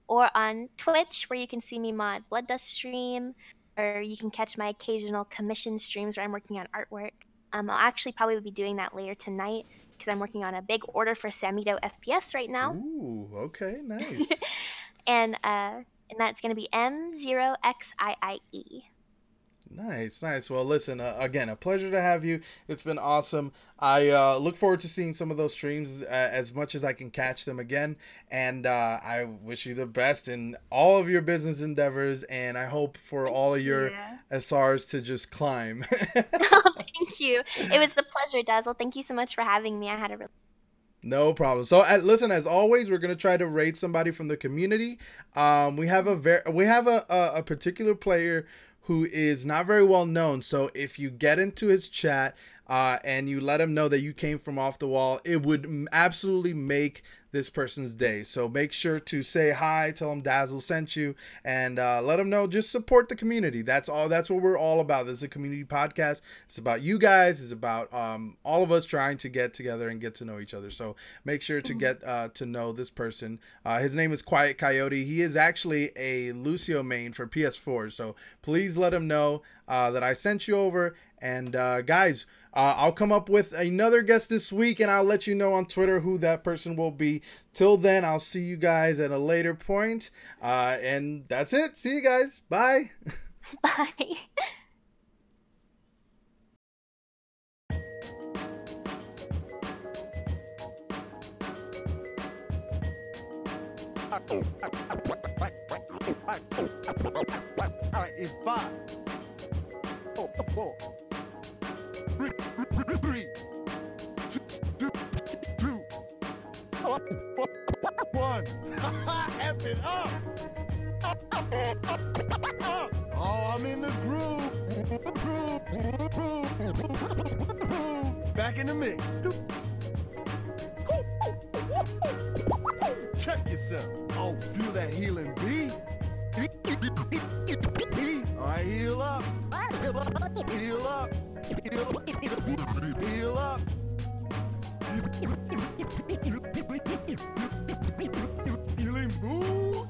or on Twitch where you can see me mod Blood Dust stream, or you can catch my occasional commission streams where I'm working on artwork. I'll actually probably be doing that later tonight because I'm working on a big order for Samito FPS right now.
Ooh, okay, nice.
And that's going to be M0XIIE.
Nice, nice. Well, listen, again, a pleasure to have you. It's been awesome. I look forward to seeing some of those streams as much as I can catch them again. And I wish you the best in all of your business endeavors. And I hope for
Thank
all of your
you.
SRs to just climb.
Oh, thank you. It was a pleasure, Dazzle. Thank you so much for having me. I had a really
No problem. So, listen, as always, we're gonna try to rate somebody from the community. We have a particular player who is not very well known. So, if you get into his chat and you let him know that you came from Off the Wall, it would absolutely make this person's day. So make sure to say hi, tell him Dazzle sent you, and let him know. Just support the community. That's all. That's what we're all about. This is a community podcast. It's about you guys. It's about all of us trying to get together and get to know each other. So make sure to get to know this person. His name is Quiet Coyote. He is actually a Lucio main for PS4. So please let him know that I sent you over. And guys, I'll come up with another guest this week, and I'll let you know on Twitter who that person will be. Till then, I'll see you guys at a later point. And that's it. See you guys. Bye.
Bye.
All right, it's 5, 4, 3, 2, 1. F it up. Oh, I'm in the groove. Back in the mix. Check yourself. Oh, feel that healing beat. All right, heal up. Heal up. Heal up. Heal up. Healing boost.